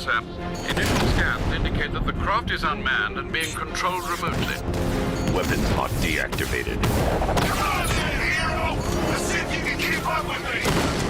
sir. Initial scans indicate that the craft is unmanned and being controlled remotely. Weapons lock deactivated. Come on, man, hero! Let's see if you can keep up with me!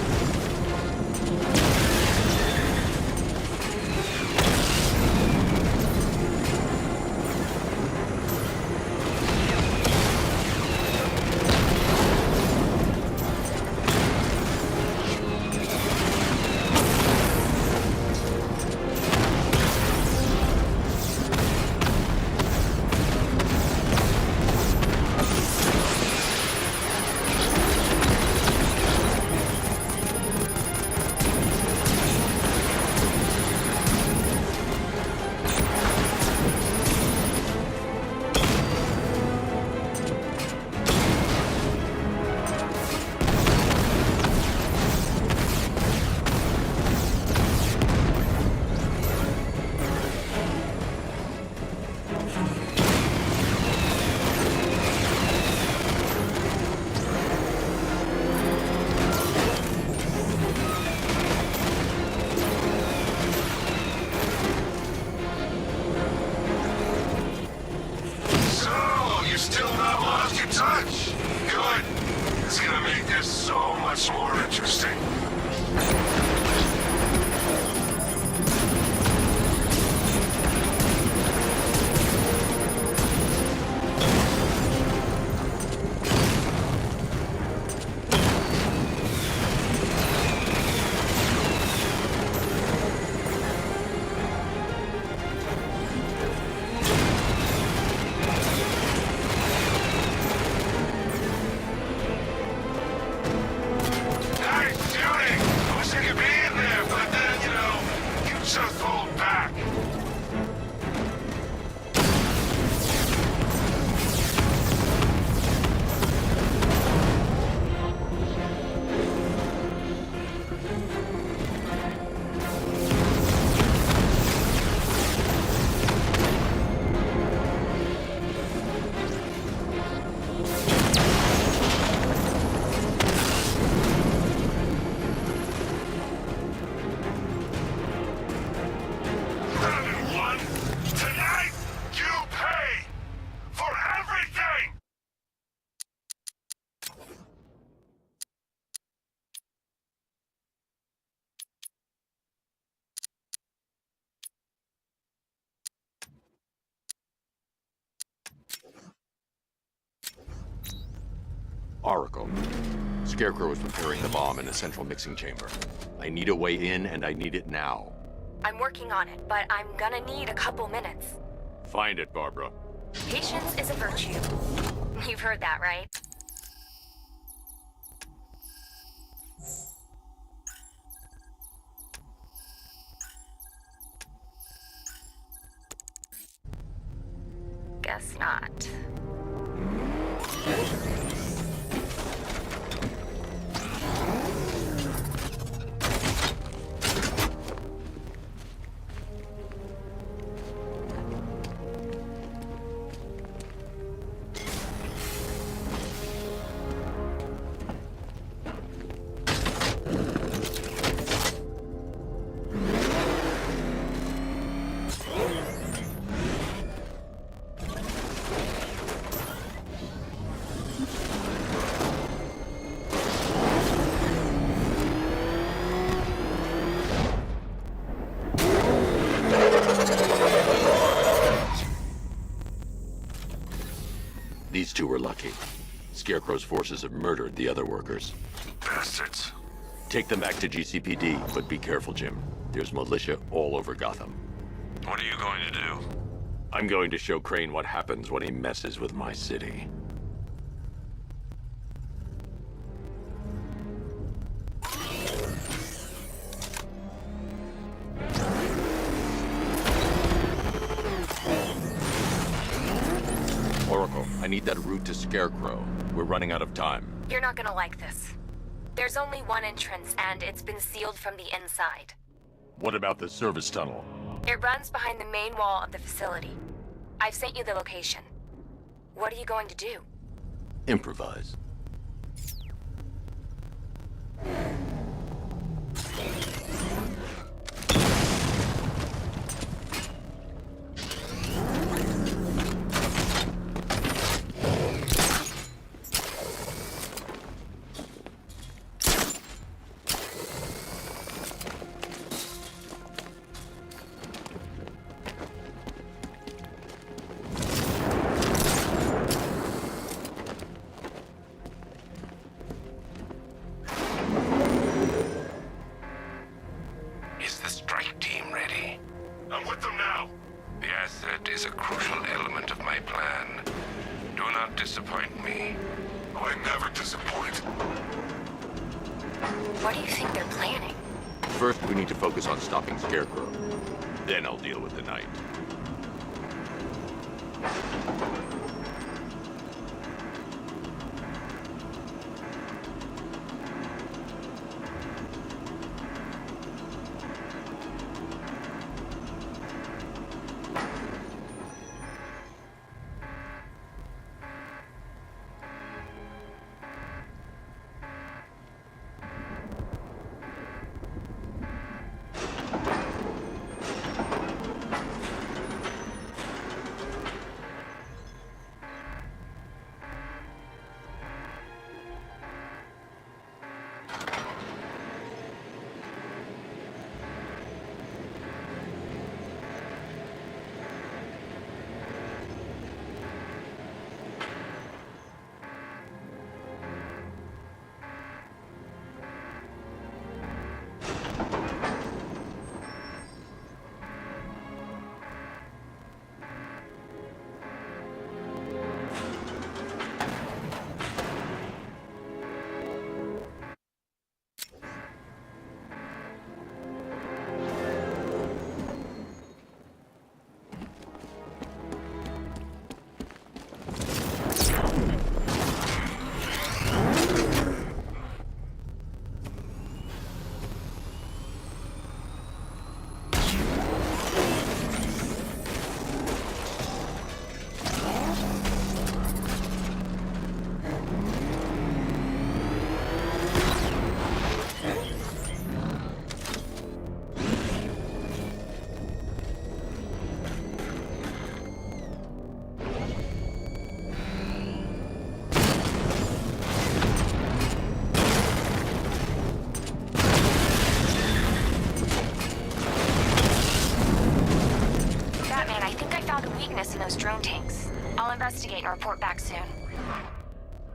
Oracle. Scarecrow is preparing the bomb in the central mixing chamber. I need a way in, and I need it now. I'm working on it, but I'm gonna need a couple minutes. Find it, Barbara. Patience is a virtue. You've heard that, right? Guess not. These two were lucky. Scarecrow's forces have murdered the other workers. Bastards. Take them back to GCPD, but be careful, Jim. There's militia all over Gotham. What are you going to do? I'm going to show Crane what happens when he messes with my city. Oracle, I need that route to Scarecrow. We're running out of time. You're not gonna like this. There's only one entrance, and it's been sealed from the inside. What about the service tunnel? It runs behind the main wall of the facility. I've sent you the location. What are you going to do? Improvise. now. The asset is a crucial element of my plan. Do not disappoint me. I never disappoint. What do you think they're planning? First, we need to focus on stopping Scarecrow. Then I'll deal with the Knight. In those drone tanks. I'll investigate and report back soon.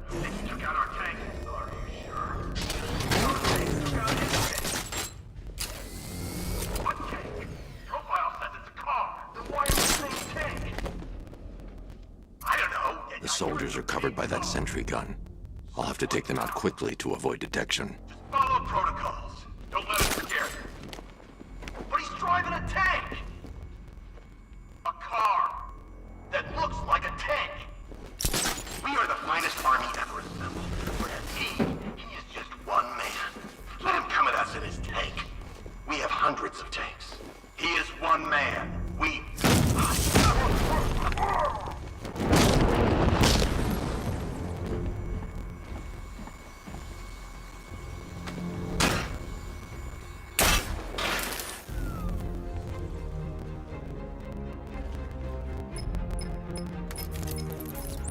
They took out our tank. Are you sure? What tank? Profile says it's a car. Then why is it the same tank? I don't know. The soldiers are covered by that sentry gun. I'll have to take them out quickly to avoid detection. Just follow protocols. Don't let him scare you. But he's driving a tank. A car that looks like a tank. We are the finest army ever assembled. Whereas he is just one man. Let him come at us in his tank. We have hundreds of tanks. He is one man. We...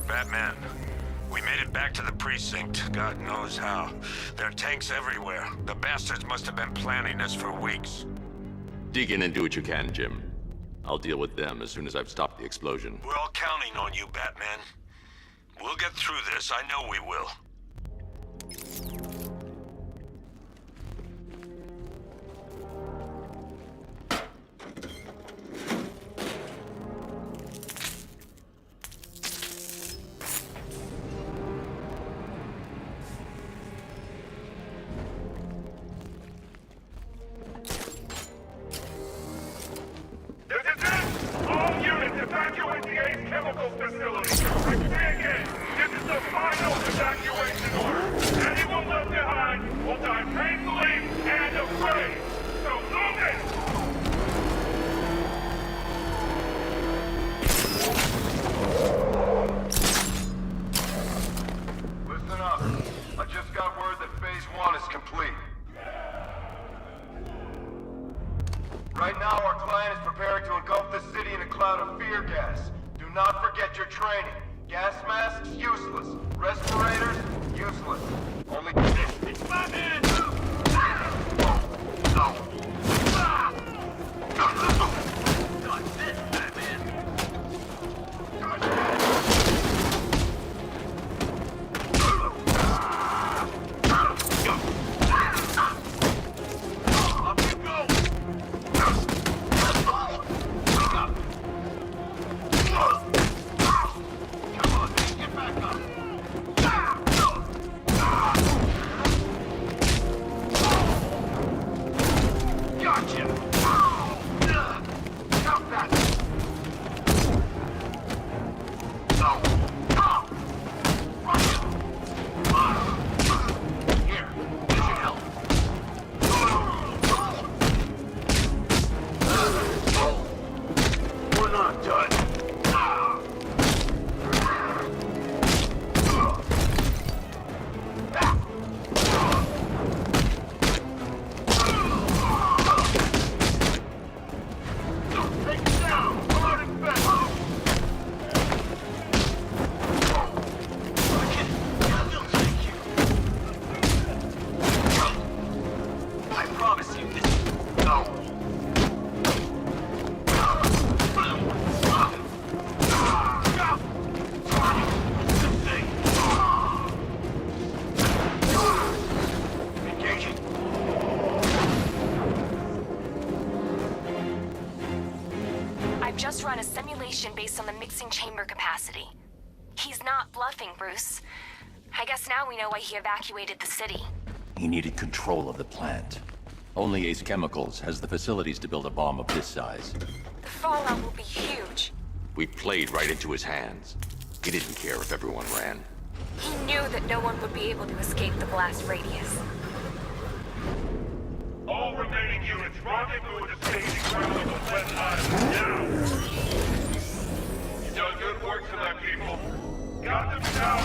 Batman, we made it back to the precinct, God knows how. There are tanks everywhere. The bastards must have been planning this for weeks. Dig in and do what you can, Jim. I'll deal with them as soon as I've stopped the explosion. We're all counting on you, Batman. We'll get through this, I know we will. All units evacuate the Ace Chemical Facility. I say again, this is the final evacuation order. Anyone left behind will die painfully and afraid. So move it! Listen up. I just got word that Phase 1 is complete. Right now, our client is preparing to engulf the city in a cloud of fear gas. Do not forget your training. Gas masks, useless. Respirators, useless. Only... It's my man! Got this, Batman! Up you go! not done. Take it down! Hard and fast! We'll take you. I promise you this. No. Engaging. I've just run a simulation based on the mixing chamber capacity. He's not bluffing, Bruce. I guess now we know why he evacuated the city. He needed control of the plant. Only Ace Chemicals has the facilities to build a bomb of this size. The fallout will be huge. We played right into his hands. He didn't care if everyone ran. He knew that no one would be able to escape the blast radius. All remaining units, rendezvous at the staging ground of the West Island, now! You've done good work for that, people. Got them down!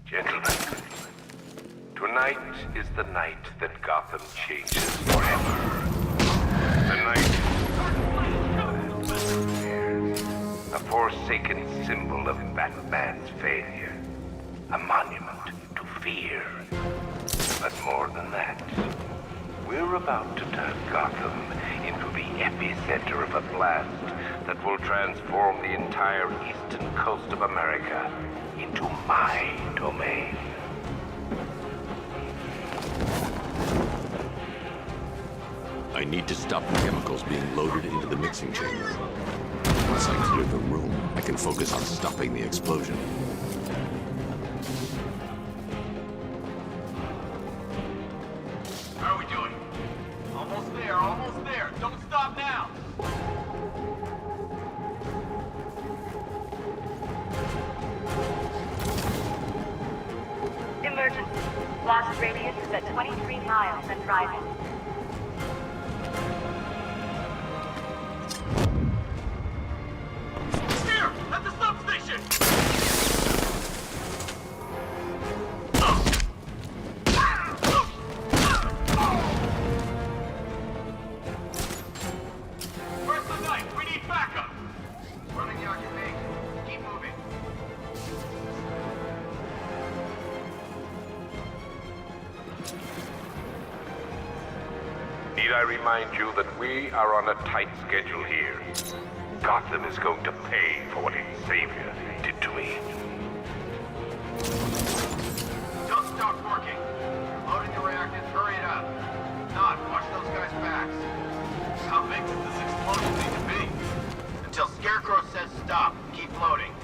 Gentlemen, tonight is the night that Gotham changes forever. The night a forsaken symbol of Batman's failure. A monument to fear. But more than that, we're about to turn Gotham into the epicenter of a blast that will transform the entire eastern coast of America into my domain. I need to stop the chemicals being loaded into the mixing chamber. Once I clear the room, I can focus on stopping the explosion. How are we doing? Almost there, almost there. Don't stop now. Emergency. Blast radius is at 23 miles and rising. Here, at the substation. Where's the knife? We need I remind you that we are on a tight schedule here. Gotham is going to pay for what its savior did to me. Don't stop working. You're loading the reactors. Hurry it up. Not watch those guys' backs. How big does this explosion need to be? Until Scarecrow says stop. Keep loading.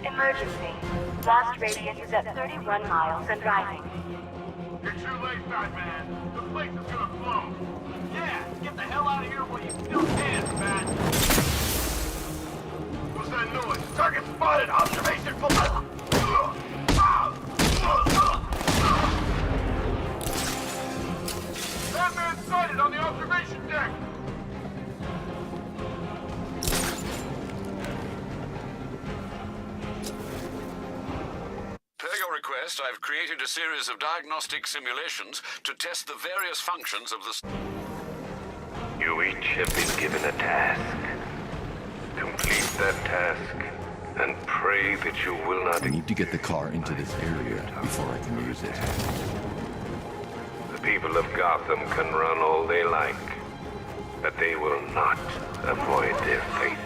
Emergency. Blast radius is at 31 miles and rising. You're too late, Batman. The place is gonna blow. Yeah, get the hell out of here while you still can, Bat. What's that noise? Target spotted. Observation below. Batman sighted on the observation deck. Per your request, I've created a series of diagnostic simulations to test the various functions of the... You each have been given a task. Complete that task, and pray that you will not... I need to get the car into this area before I can use it. The people of Gotham can run all they like, but they will not avoid their fate.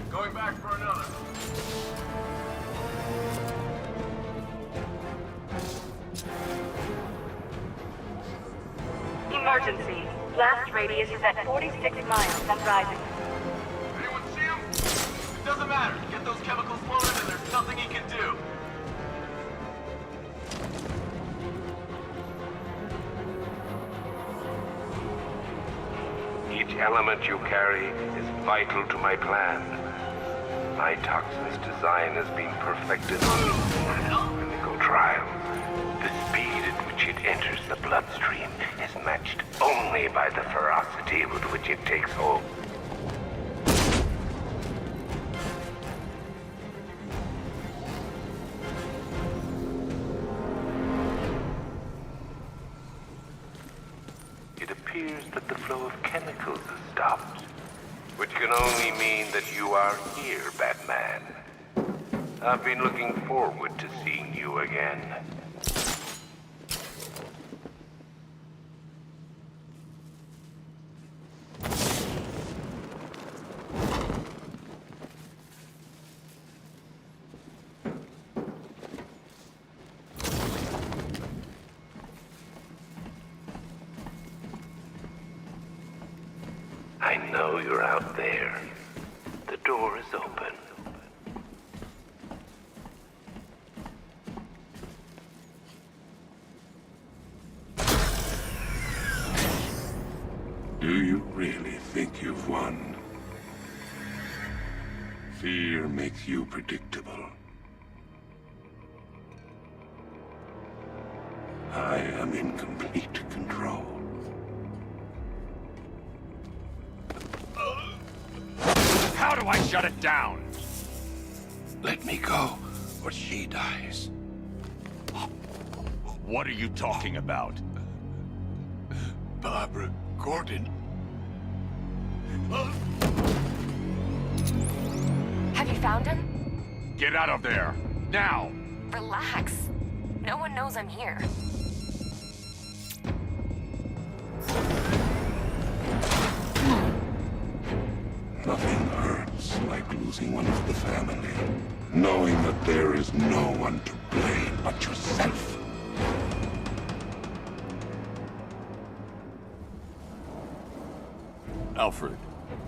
Going back for another. Emergency. Blast radius is at 46 miles and rising. Anyone see him? It doesn't matter. Get those chemicals flowing and there's nothing he can do. Each element you carry is vital to my plan. My toxin's design has been perfected on clinical trials. The speed at which it enters the bloodstream is matched only by the ferocity with which it takes hold. It appears that the flow of chemicals has stopped, which can only mean that you are here, Batman. I've been looking forward to seeing you again. I know you're out there. The door is open. Do you really think you've won? Fear makes you predictable. I am in complete control. How do I shut it down? Let me go, or she dies. What are you talking about? Barbara Gordon. Have you found him? Get out of there! Now! Relax. No one knows I'm here. Nothing hurts like losing one of the family. Knowing that there is no one to blame but yourself. Alfred,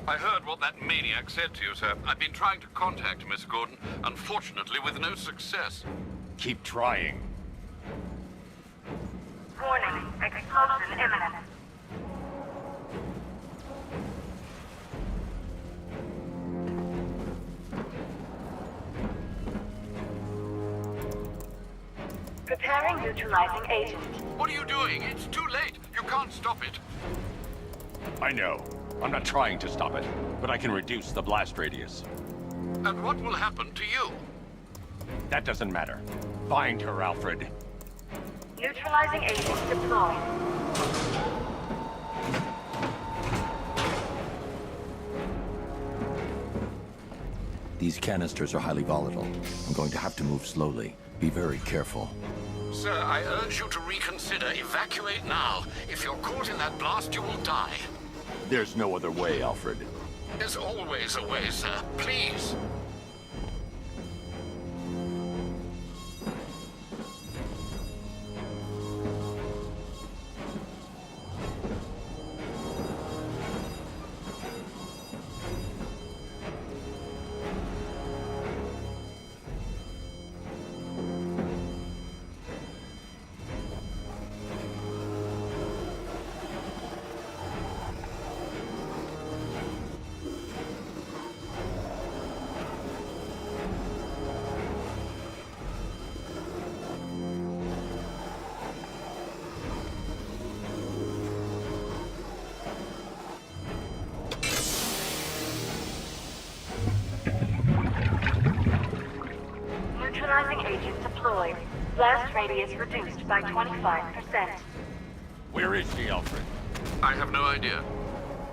I heard what that maniac said to you, sir. I've been trying to contact Miss Gordon, unfortunately with no success. Keep trying. Warning. Explosion imminent. Preparing neutralizing agent. What are you doing? It's too late. You can't stop it. I know. I'm not trying to stop it, but I can reduce the blast radius. And what will happen to you? That doesn't matter. Find her, Alfred. Neutralizing agent deployed. These canisters are highly volatile. I'm going to have to move slowly. Be very careful. Sir, I urge you to reconsider. Evacuate now. If you're caught in that blast, you will die. There's no other way, Alfred. There's always a way, sir. Please. Neutralizing agent deployed. Blast radius reduced by 25%. Where is she, Alfred? I have no idea.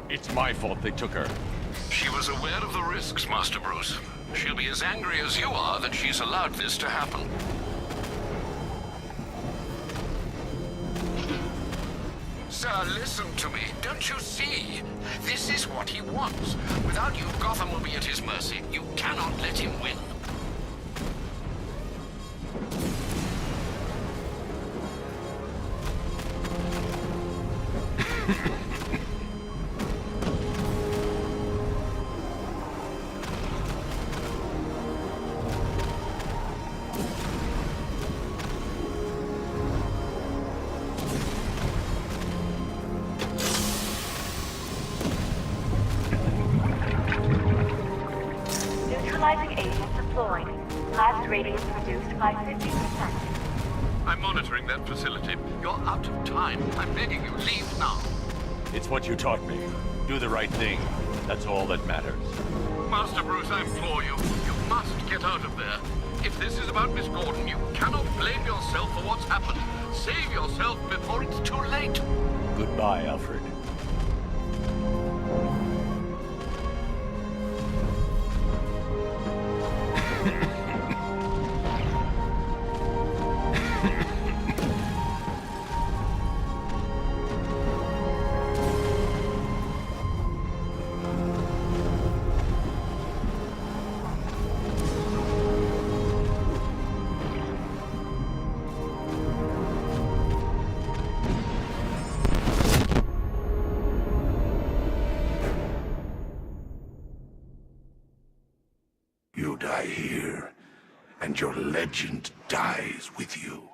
It's my fault they took her. She was aware of the risks, Master Bruce. She'll be as angry as you are that she's allowed this to happen. Sir, listen to me. Don't you see? This is what he wants. Without you, Gotham will be at his mercy. You cannot let him win. Neutralizing agent deployed. Blast radius reduced by 50%. I'm monitoring that facility. You're out of time. I'm begging you, leave now. It's what you taught me. Do the right thing. That's all that matters. Master Bruce, I implore you. You must get out of there. If this is about Miss Gordon, you cannot blame yourself for what's happened. Save yourself before it's too late. Goodbye, Alfred. You die here, and your legend dies with you.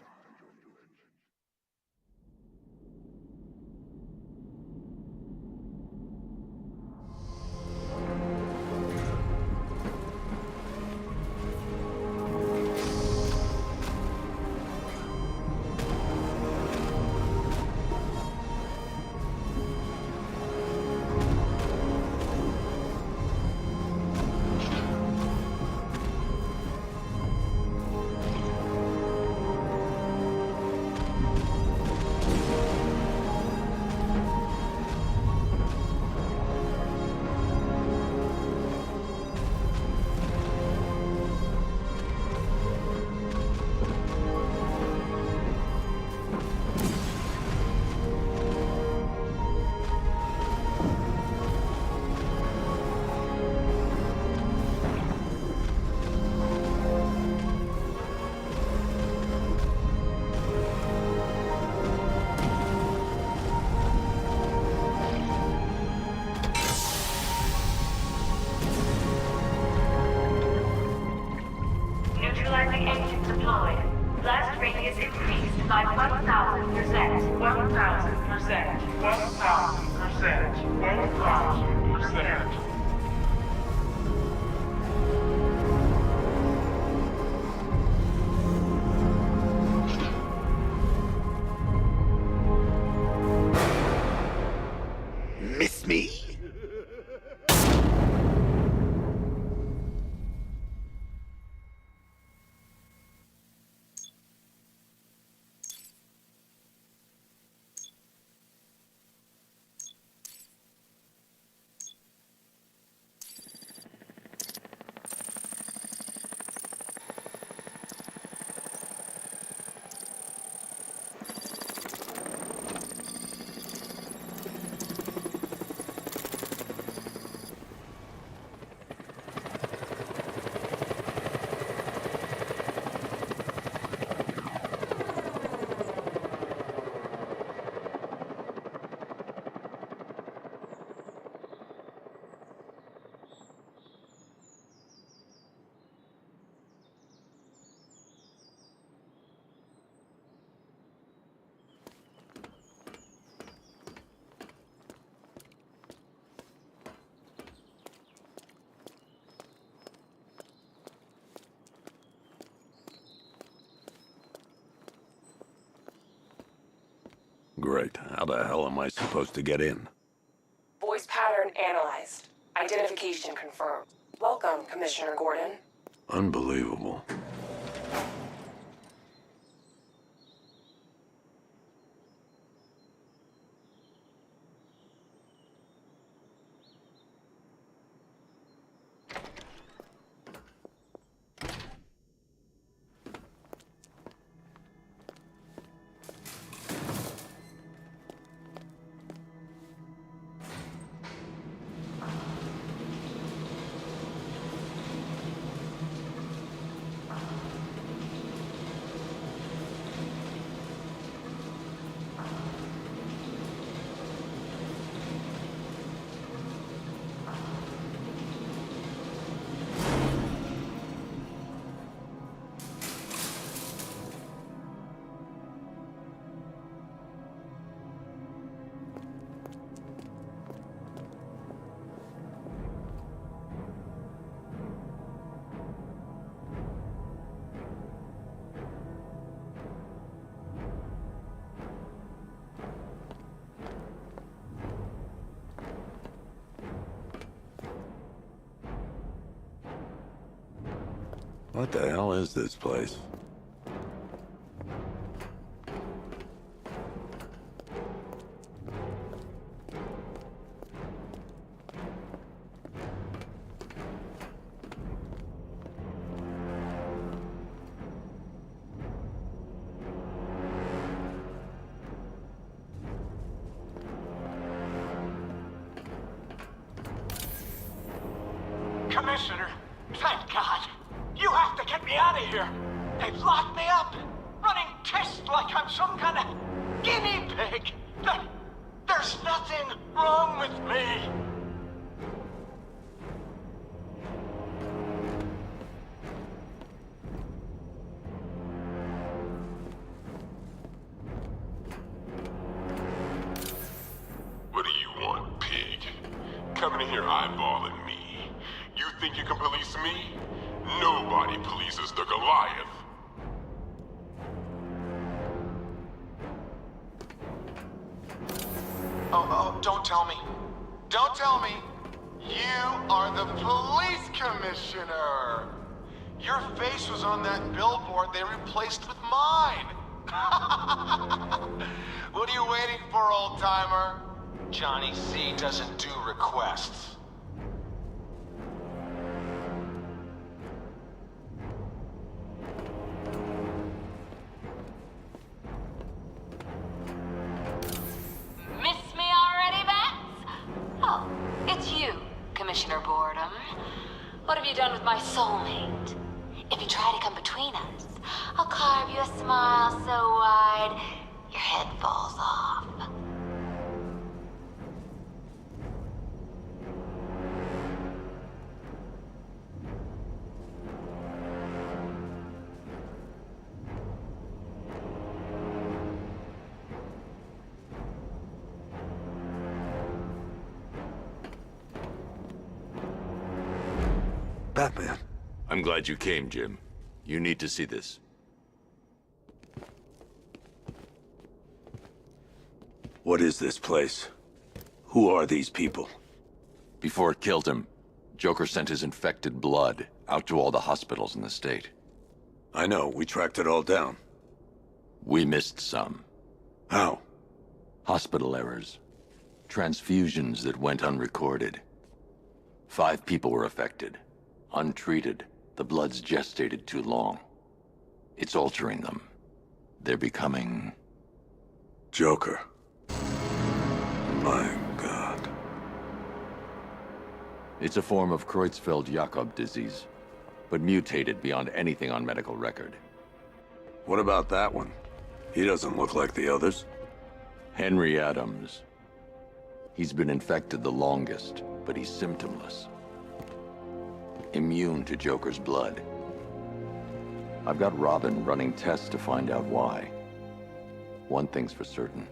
Great. How the hell am I supposed to get in? Voice pattern analyzed. Identification confirmed. Welcome, Commissioner Gordon. Unbelievable. What the hell is this place? Commissioner, thank God. You have to get me out of here. They've locked me up, running tests like I'm some kind of guinea pig. There's nothing wrong with me. What do you want, pig? Coming in here eyeballing me. You think you can police me? Nobody polices the Goliath. Oh, don't tell me. Don't tell me. You are the police commissioner. Your face was on that billboard they replaced with mine. What are you waiting for, old-timer? Johnny C doesn't do requests. Miss me already, Bats? Oh, it's you, Commissioner Boredom. What have you done with my soulmate? If you try to come between us, I'll carve you a smile so wide, your head falls off. Batman. I'm glad you came, Jim. You need to see this. What is this place? Who are these people? Before it killed him, Joker sent his infected blood out to all the hospitals in the state. I know, we tracked it all down. We missed some. How? Hospital errors. Transfusions that went unrecorded. 5 people were affected. Untreated, the blood's gestated too long. It's altering them. They're becoming... Joker. My God. It's a form of Creutzfeldt-Jakob disease, but mutated beyond anything on medical record. What about that one? He doesn't look like the others. Henry Adams. He's been infected the longest, but he's symptomless. Immune to Joker's blood. I've got Robin running tests to find out why. One thing's for certain.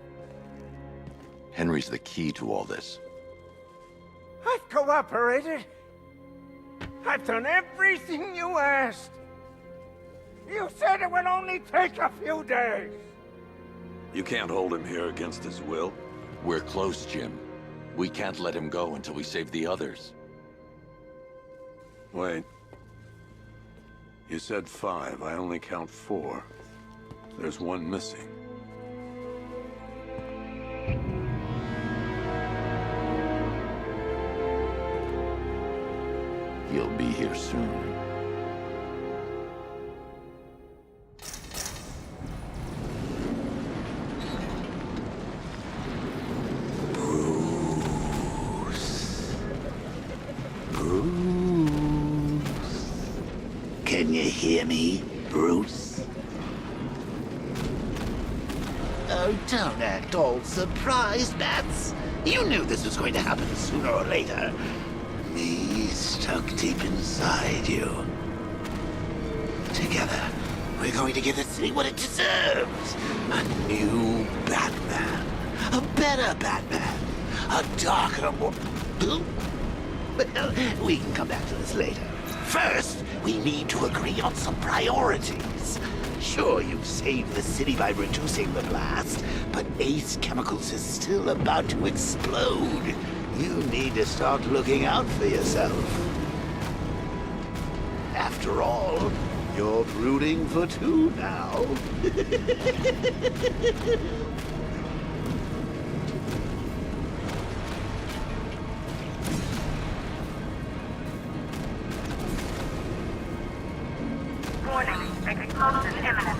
Henry's the key to all this. I've cooperated. I've done everything you asked. You said it would only take a few days. You can't hold him here against his will? We're close, Jim. We can't let him go until we save the others. Wait. You said 5. I only count 4. There's one missing. He'll be here soon. Can you hear me, Bruce? Oh, don't act all surprised, Bats. You knew this was going to happen sooner or later. Me stuck deep inside you. Together, we're going to give the city what it deserves. A new Batman. A better Batman. A darker, more... Well, we can come back to this later. First, we need to agree on some priorities. Sure, you've saved the city by reducing the blast, but Ace Chemicals is still about to explode. You need to start looking out for yourself. After all, you're brooding for 2 now. Warning, explosion imminent.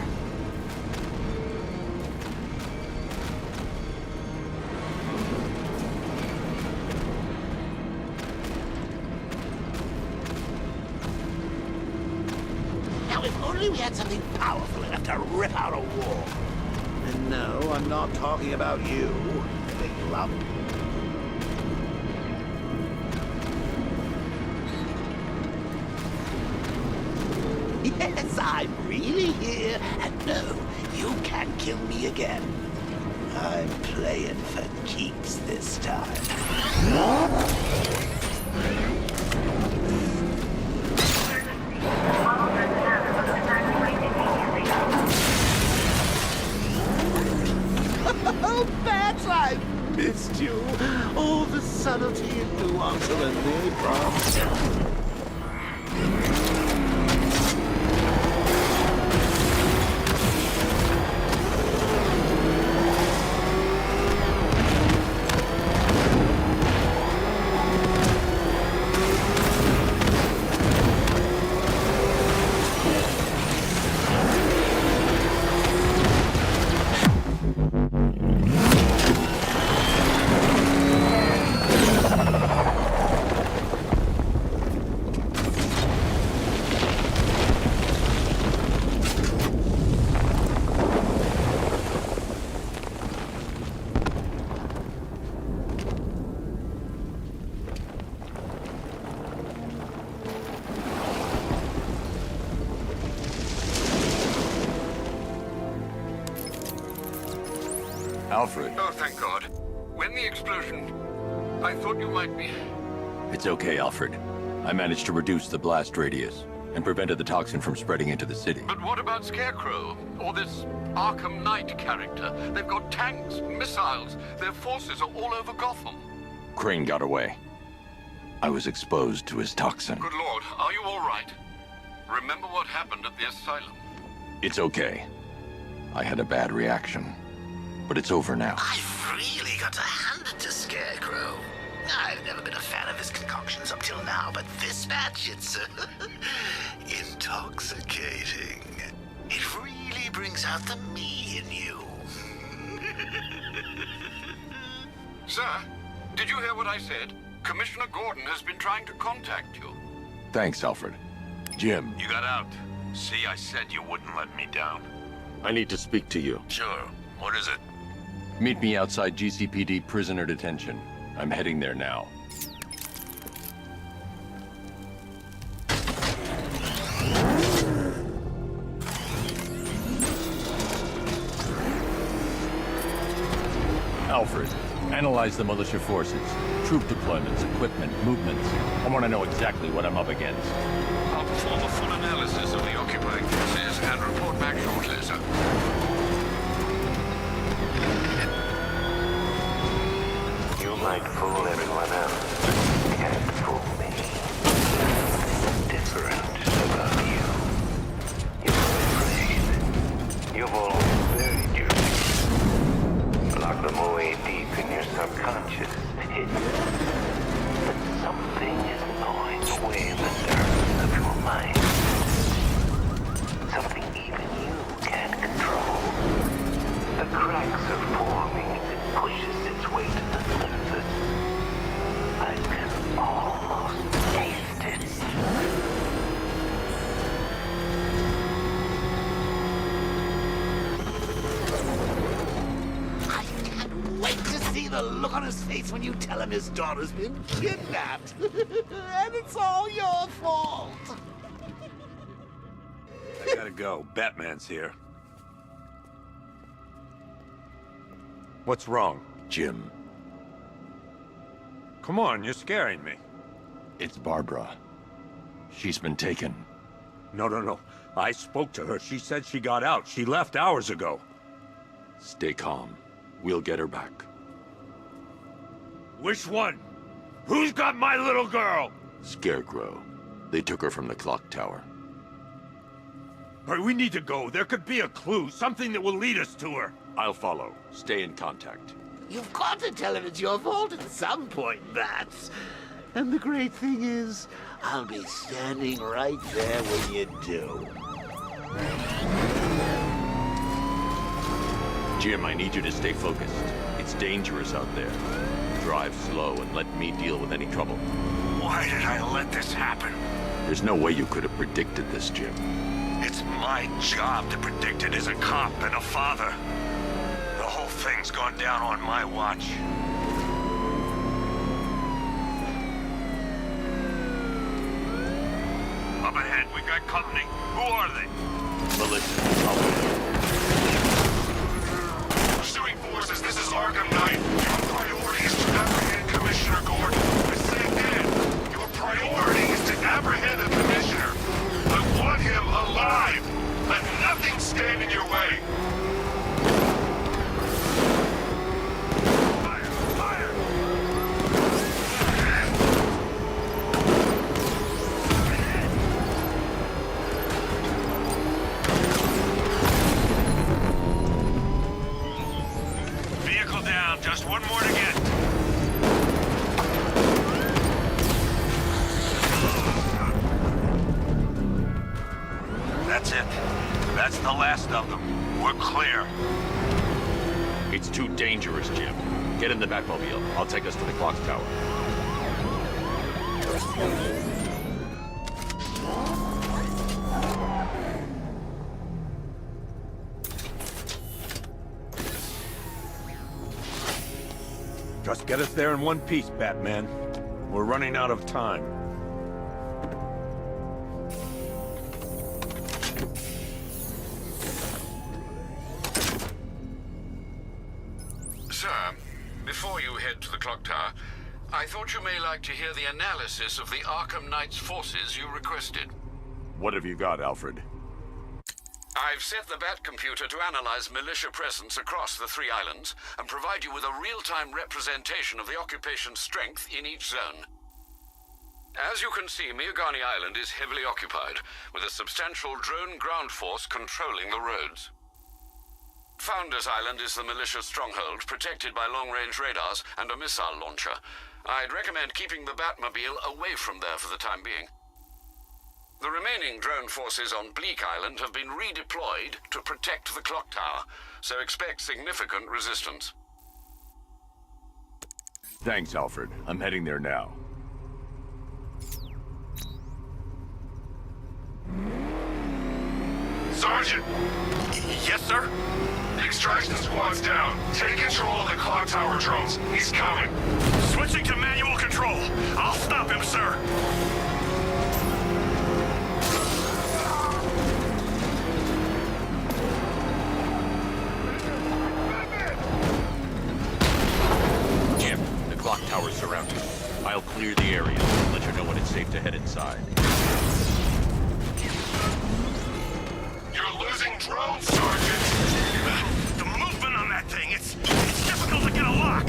Now, if only we had something powerful enough to rip out a wall. And no, I'm not talking about you, big lump. Yes, I'm really here, and no, you can't kill me again. I'm playing for keeps this time. Oh, Bats, I missed you. All the subtlety and nuance of a napalm. Alfred. Oh, thank God. When the explosion... I thought you might be... It's okay, Alfred. I managed to reduce the blast radius and prevented the toxin from spreading into the city. But what about Scarecrow? Or this Arkham Knight character? They've got tanks, missiles. Their forces are all over Gotham. Crane got away. I was exposed to his toxin. Good Lord, are you all right? Remember what happened at the asylum? It's okay. I had a bad reaction. But it's over now. I've really got to hand it to Scarecrow. I've never been a fan of his concoctions up till now, but this batch, it's intoxicating. It really brings out the me in you. Sir, did you hear what I said? Commissioner Gordon has been trying to contact you. Thanks, Alfred. Jim. You got out. See, I said you wouldn't let me down. I need to speak to you. Sure. What is it? Meet me outside GCPD prisoner detention. I'm heading there now. Alfred, analyze the militia forces, troop deployments, equipment, movements. I want to know exactly what I'm up against. I'll perform a full analysis of the occupying forces and report back shortly, sir. might fool everyone else, can't fool me. What's different about you? You're afraid. You've always buried your fears. Locked them away deep in your subconscious, hidden. But something is gnawing away in the darkness of your mind. Something even you can't control. The cracks are forming as it pushes its way to the surface. I can almost taste it. I can't wait to see the look on his face when you tell him his daughter's been kidnapped. And it's all your fault. I gotta go. Batman's here. What's wrong? Jim. Come on, you're scaring me. It's Barbara. She's been taken. No. I spoke to her. She said she got out. She left hours ago. Stay calm. We'll get her back. Which one? Who's got my little girl? Scarecrow. They took her from the clock tower. All right, we need to go. There could be a clue, something that will lead us to her. I'll follow. Stay in contact. You've got to tell him it's your fault at some point, Bats. And the great thing is, I'll be standing right there when you do. Jim, I need you to stay focused. It's dangerous out there. Drive slow and let me deal with any trouble. Why did I let this happen? There's no way you could have predicted this, Jim. It's my job to predict it as a cop and a father. The whole thing's gone down on my watch. Up ahead, we got company. Who are they? Militia. Pursuing forces, this is Arkham Knight. Your priority is to apprehend Commissioner Gordon. I say again, your priority is to apprehend the Commissioner. I want him alive. Let nothing stand in your way. Fire! Vehicle down. Just one more to get. That's it. That's the last of them. We're clear. It's too dangerous, Jim. Get in the Batmobile. I'll take us to the clock tower. Just get us there in one piece, Batman. We're running out of time. Sir, before you head to the clock tower, I thought you may like to hear the analysis of the Arkham Knight's forces you requested. What have you got, Alfred? I've set the Bat computer to analyze militia presence across the 3 islands and provide you with a real-time representation of the occupation's strength in each zone. As you can see, Miagani Island is heavily occupied, with a substantial drone ground force controlling the roads. Founders Island is the militia stronghold, protected by long-range radars and a missile launcher. I'd recommend keeping the Batmobile away from there for the time being. The remaining drone forces on Bleak Island have been redeployed to protect the clock tower, so expect significant resistance. Thanks, Alfred. I'm heading there now. Sergeant! Yes, sir? The extraction squad's down. Take control of the clock tower drones. He's coming. Switching to manual control. I'll stop him, sir. Jim, the clock tower's surrounded. I'll clear the area and let you know when it's safe to head inside. You're losing drones, Sergeant! The movement on that thing, it's difficult to get a lock.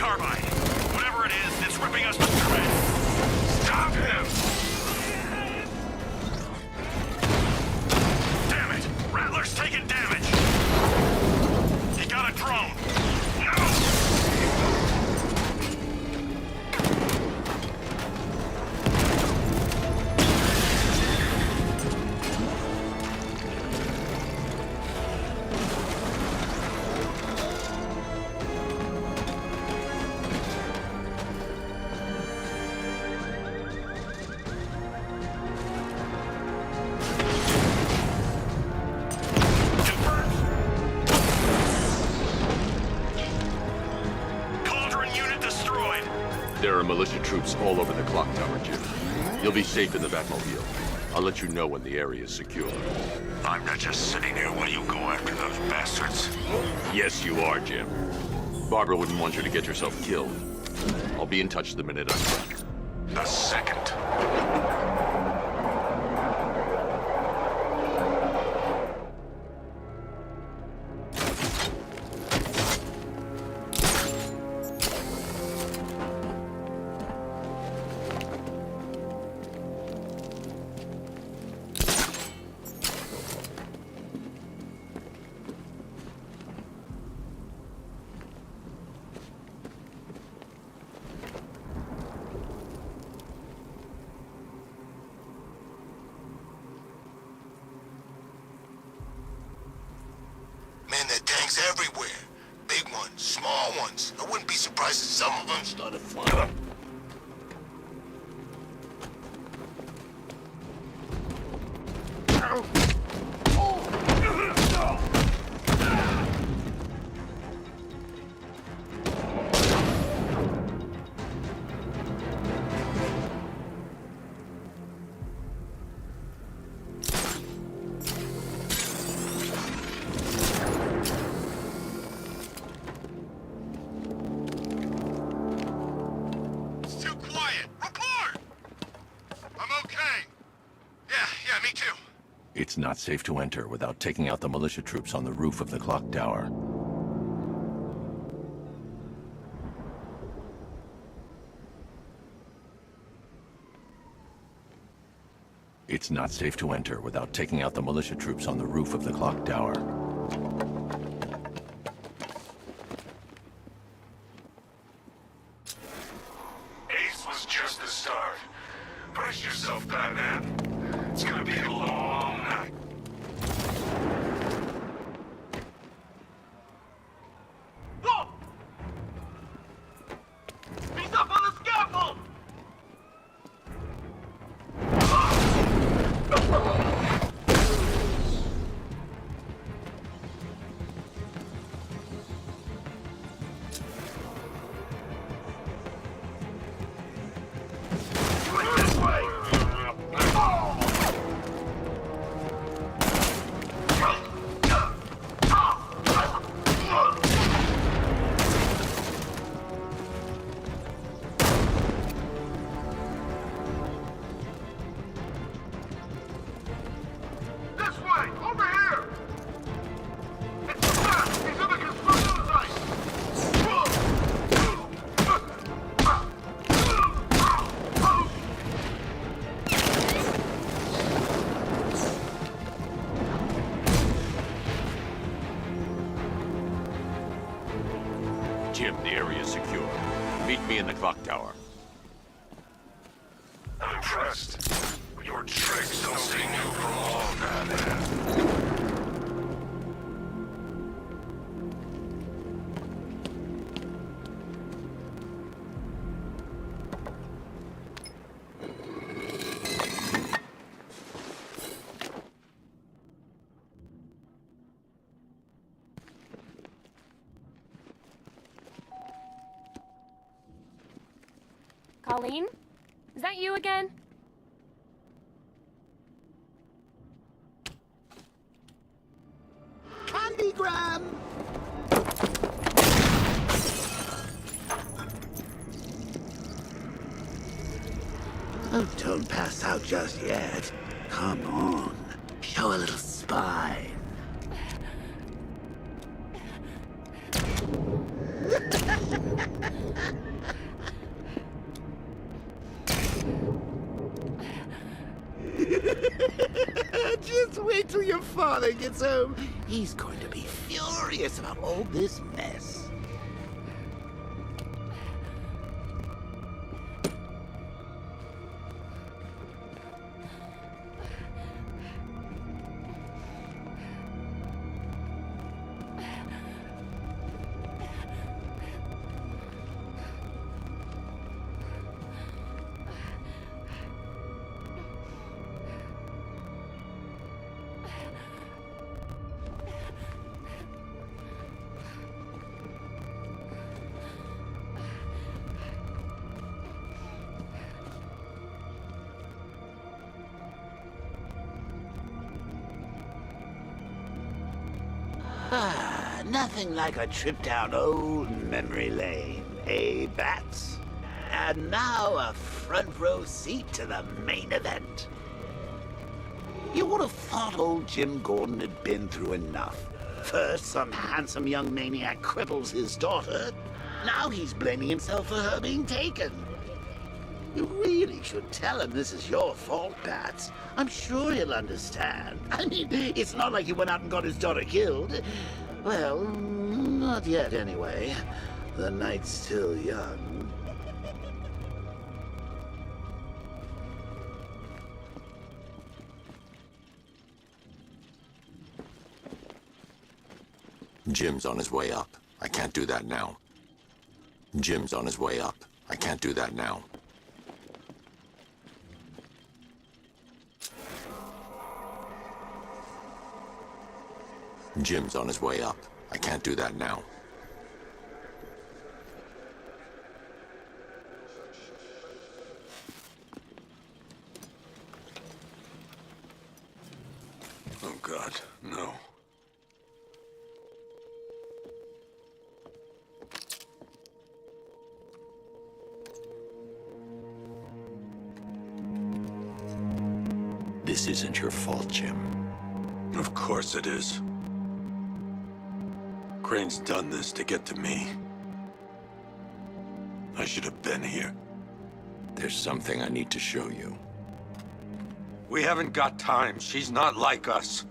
carbine. Whatever it is, it's ripping us to shreds. Stop him! Damn it! Rattler's taking damage! He got a drone! No! There are militia troops all over the clock tower, Jim. You'll be safe in the Batmobile. I'll let you know when the area is secure. I'm not just sitting here while you go after those bastards. Yes, you are, Jim. Barbara wouldn't want you to get yourself killed. I'll be in touch the minute I'm back. The second. Everywhere. Big ones, small ones. I wouldn't be surprised if some of them started flying. It's not safe to enter without taking out the militia troops on the roof of the clock tower. It's not safe to enter without taking out the militia troops on the roof of the clock tower. Ace was just the start. Brace yourself, Batman. It's gonna be a long night. Whoa! He's up on the scaffold! Jim, the area is secure. Meet me in the clock tower. I'm impressed. Your tricks don't stay new for long, Batman. Colleen? Is that you again? Candygram! Oh, don't pass out just yet. Come on. Show a little spine. father gets home, he's going to be furious about all this mess. Nothing like a trip down old memory lane, eh, Bats? And now a front row seat to the main event. You would have thought old Jim Gordon had been through enough. First, some handsome young maniac cripples his daughter. Now he's blaming himself for her being taken. You really should tell him this is your fault, Bats. I'm sure he'll understand. I mean, it's not like he went out and got his daughter killed. Well, not yet anyway. The night's still young. Jim's on his way up. I can't do that now. Jim's on his way up. I can't do that now. Jim's on his way up. I can't do that now. Oh, God, no. This isn't your fault, Jim. Of course it is. Crane's done this to get to me. I should have been here. There's something I need to show you. We haven't got time. She's not like us.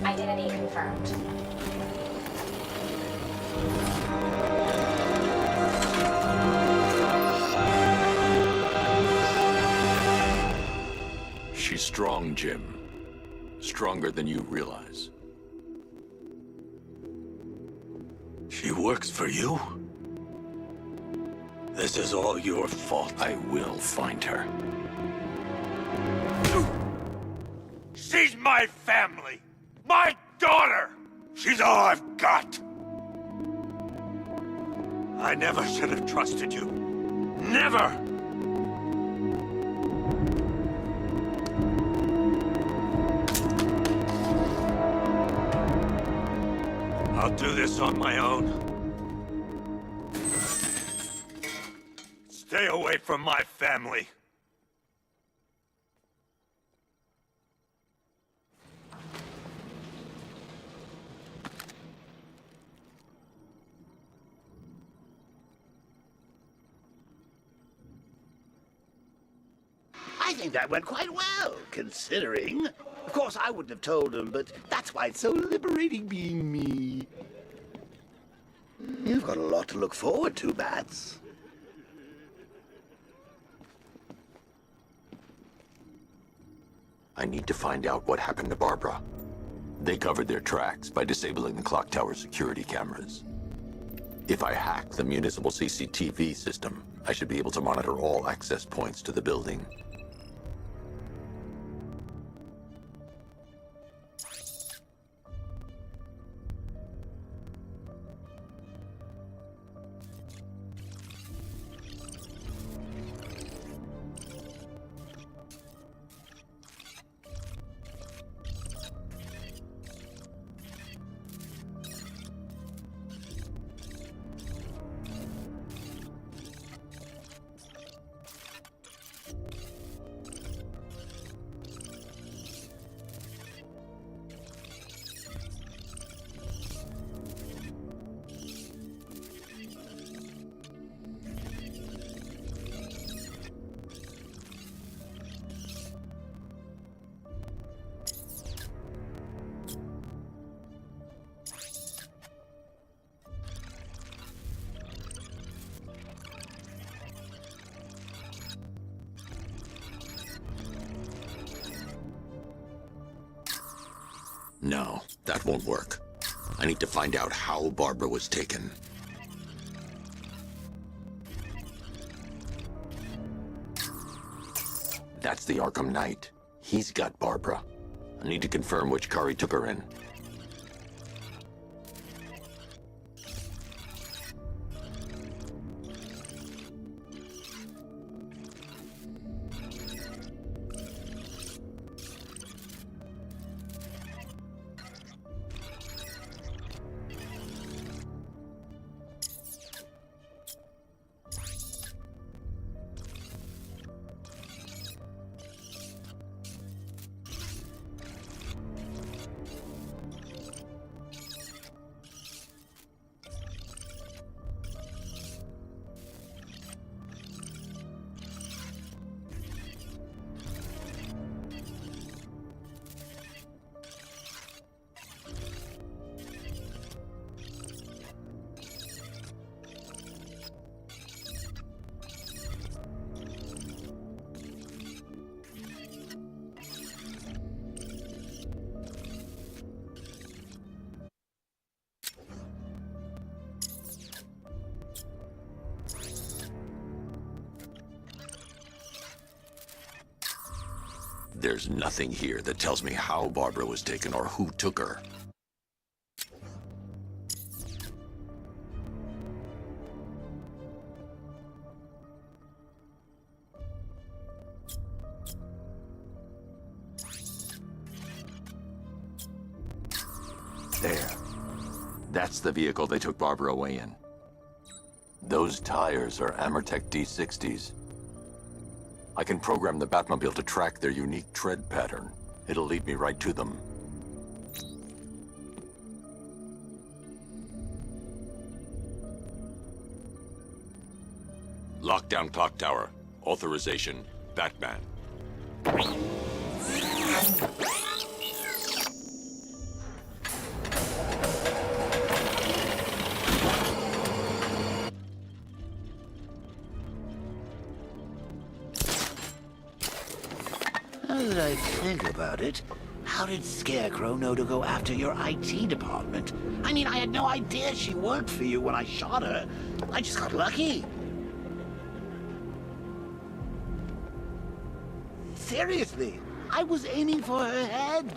Identity confirmed. She's strong, Jim. Stronger than you realize. She works for you? This is all your fault. I will find her. She's my family! My daughter! She's all I've got! I never should have trusted you. Never! I'll do this on my own. Stay away from my family. I think that went quite well, considering. Of course, I wouldn't have told him, but that's why it's so liberating being me. You've got a lot to look forward to, Bats. I need to find out what happened to Barbara. They covered their tracks by disabling the clock tower security cameras. If I hack the municipal CCTV system, I should be able to monitor all access points to the building. No, that won't work. I need to find out how Barbara was taken. That's the Arkham Knight. He's got Barbara. I need to confirm which car he took her in. There's nothing here that tells me how Barbara was taken or who took her. There. That's the vehicle they took Barbara away in. Those tires are Amertech D60s. I can program the Batmobile to track their unique tread pattern. It'll lead me right to them. Lockdown clock tower. Authorization, Batman. Now that I think about it, how did Scarecrow know to go after your IT department? I mean, I had no idea she worked for you when I shot her. I just got lucky. Seriously, I was aiming for her head.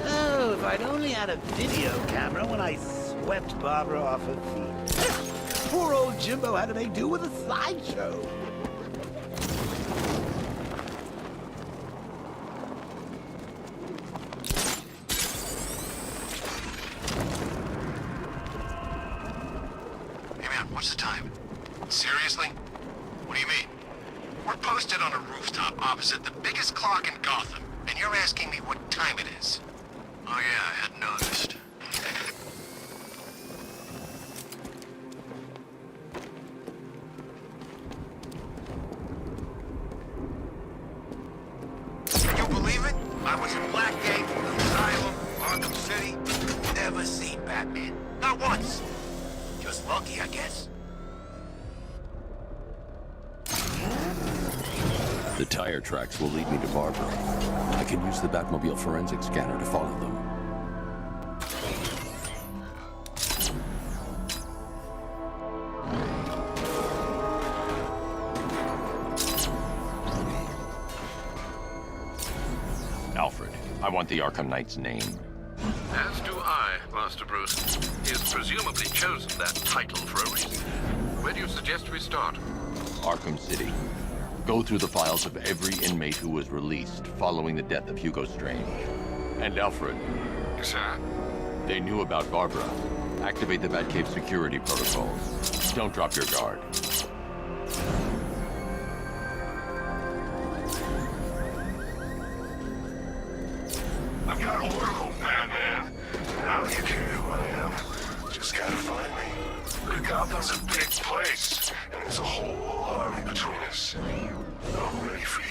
Oh, if I'd only had a video camera when I swept Barbara off her feet. Poor old Jimbo had to make do with a slideshow. What's the time? Seriously? What do you mean? We're posted on a rooftop opposite the biggest clock in Gotham, and you're asking me what time it is? Oh yeah, I hadn't noticed. Can you believe it? I was in Blackgate, Asylum, Arkham City. Never seen Batman. Not once. Just lucky, I guess. The tire tracks will lead me to Barbara. I can use the Batmobile forensic scanner to follow them. Alfred, I want the Arkham Knight's name. As do I, Master Bruce. He's presumably chosen that title for a reason. Where do you suggest we start? Arkham City. Go through the files of every inmate who was released following the death of Hugo Strange. And Alfred. Sir? They knew about Barbara. Activate the Batcave security protocols. Don't drop your guard. I've got Oracle, Batman. Now you care who I am. Just gotta find me. But Gotham's a big place, and there's a whole army between us. I'm ready for you.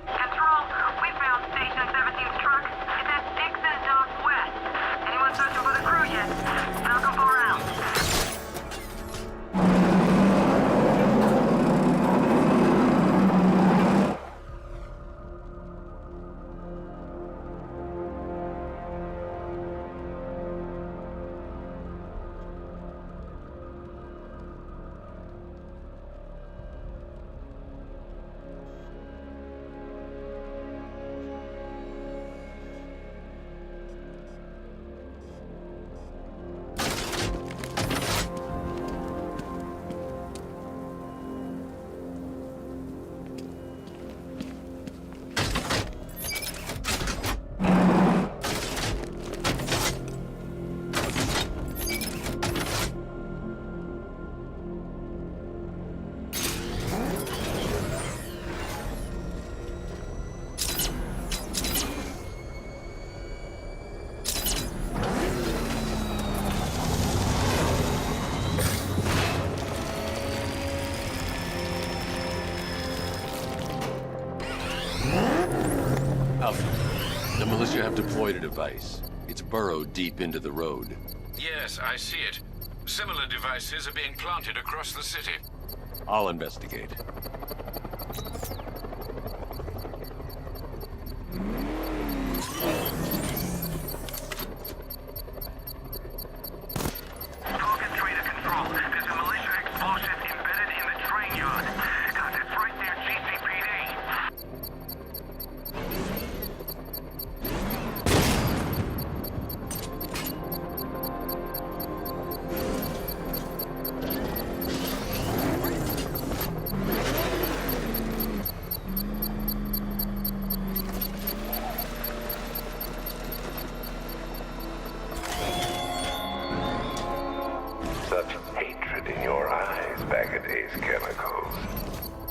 Control, we found Station 17's truck. It's at Dixon Dock West. Anyone searching for the crew yet? Enough. The militia have deployed a device. It's burrowed deep into the road. Yes, I see it. Similar devices are being planted across the city. I'll investigate. Talking trader control. There's a militia explosive embedded in the train yard. God, it's right there, GCPD. Such hatred in your eyes, Bagaday's chemicals.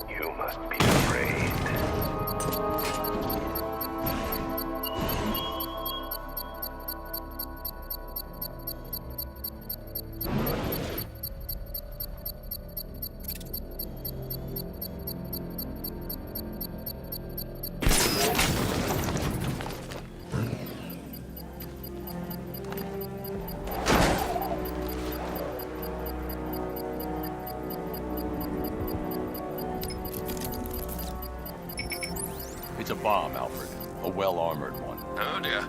You must be afraid. It's a bomb, Alfred. A well-armored one. Oh dear.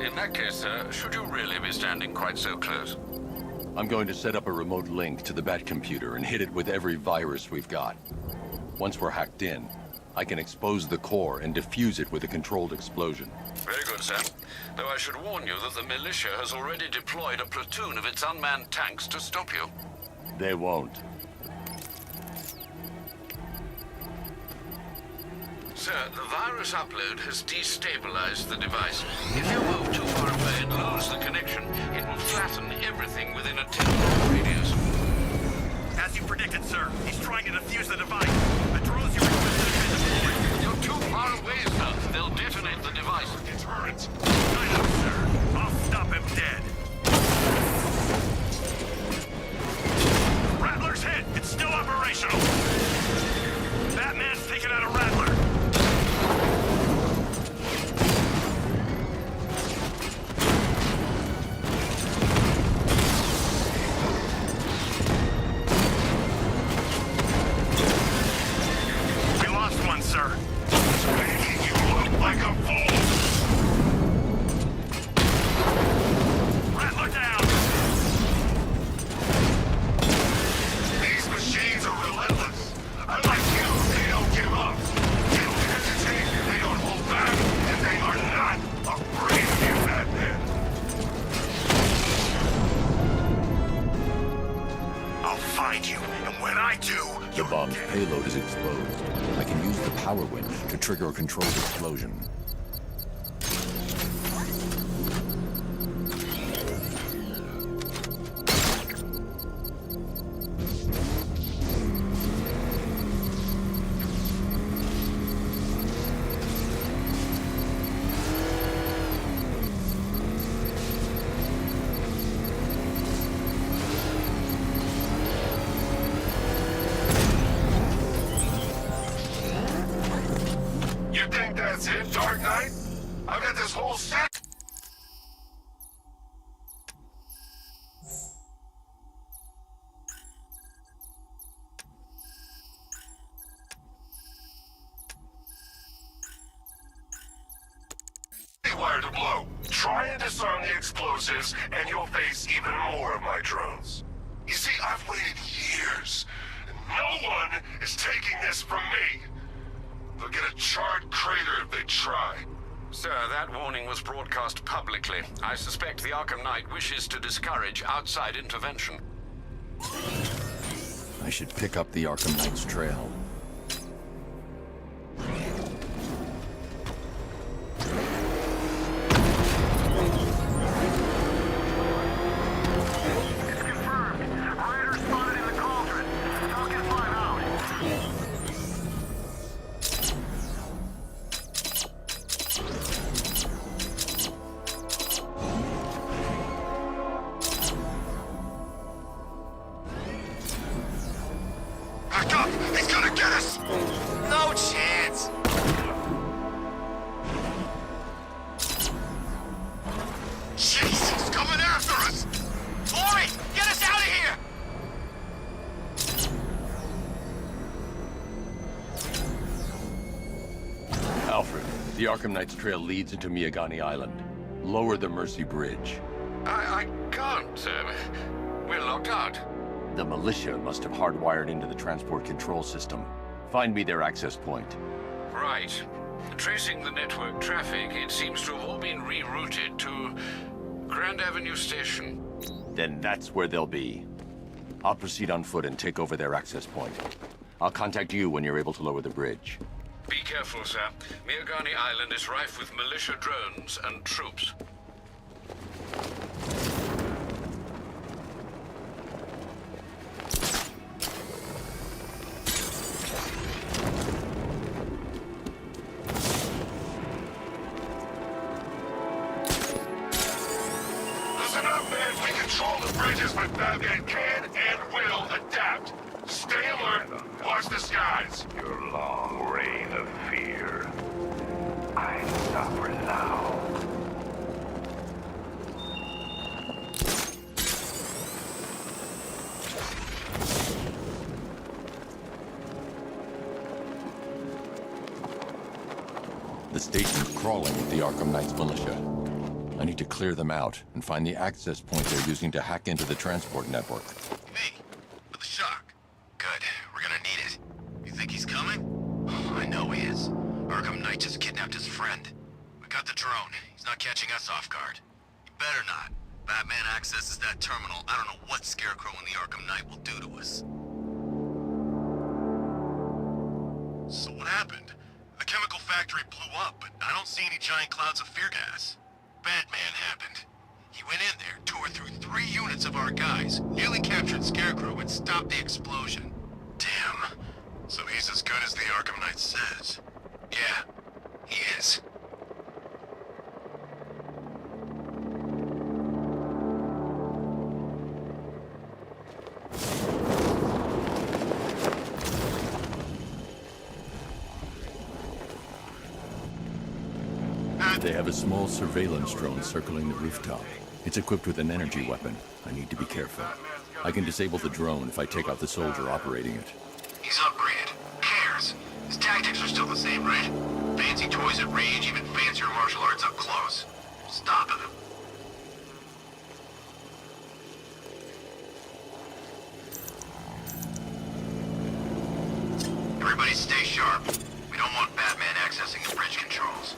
In that case, should you really be standing quite so close? I'm going to set up a remote link to the Bat computer and hit it with every virus we've got. Once we're hacked in, I can expose the core and defuse it with a controlled explosion. Very good, sir. Though I should warn you that the militia has already deployed a platoon of its unmanned tanks to stop you. They won't. Sir, the virus upload has destabilized the device. If you move too far away and lose the connection, it will flatten everything within a 10-mile radius. As you predicted, sir, he's trying to defuse the device. The drones you requested have been deployed. You're too far away, sir. They'll detonate the device. Deterrent. I know, sir. I'll stop him dead. Rattler's hit. It's still operational. Batman's taken out a Rattler. We lost one, sir. Making you look like a fool! Rattler down! These machines are relentless. Unlike you, they don't give up. They don't hesitate, they don't hold back, and they are not afraid of you, Batman. I'll find you, and when I do, The bomb's payload is exposed. I can use the power winch to trigger a controlled explosion. You think that's it, Dark Knight? I've got this whole set. Wire to blow. Try and disarm the explosives, and you'll face even more of my drones. You see, I've waited years, and no one is taking this from me. They'll get a charred crater if they try. Sir, that warning was broadcast publicly. I suspect the Arkham Knight wishes to discourage outside intervention. I should pick up the Arkham Knight's trail. It's confirmed. Rider spotted in the cauldron. Falcon 5 out. Back up! He's gonna get us! No chance! The Arkham Knight's trail leads into Miyagani Island. Lower the Mercy Bridge. I can't. We're locked out. The militia must have hardwired into the transport control system. Find me their access point. Right. Tracing the network traffic, it seems to have all been rerouted to Grand Avenue Station. Then that's where they'll be. I'll proceed on foot and take over their access point. I'll contact you when you're able to lower the bridge. Be careful, sir. Miyagani Island is rife with militia drones and troops. Listen up, man. We control the bridges, but Batman can and will adapt. Stay alert. Watch the skies. Your long reign of fear. I suffer now. The station's crawling with the Arkham Knight's militia. I need to clear them out and find the access point they're using to hack into the transport network. Me, with the shock. Good, we're gonna need it. You think he's coming? I know he is. Arkham Knight just kidnapped his friend. We got the drone. He's not catching us off guard. He better not. Batman accesses that terminal. I don't know what Scarecrow and the Arkham Knight will do to us. So what happened? The chemical factory blew up, but I don't see any giant clouds of fear gas. Batman happened. He went in there, tore through 3 units of our guys, nearly captured Scarecrow, and stopped the explosion. Damn. So he's as good as the Arkham Knight says. Yeah, he is. They have a small surveillance drone circling the rooftop. It's equipped with an energy weapon. I need to be careful. I can disable the drone if I take out the soldier operating it. He's upgraded. Who cares? His tactics are still the same, right? Fancy toys at range, even fancier martial arts up close. Stopping him. Everybody stay sharp. We don't want Batman accessing the bridge controls.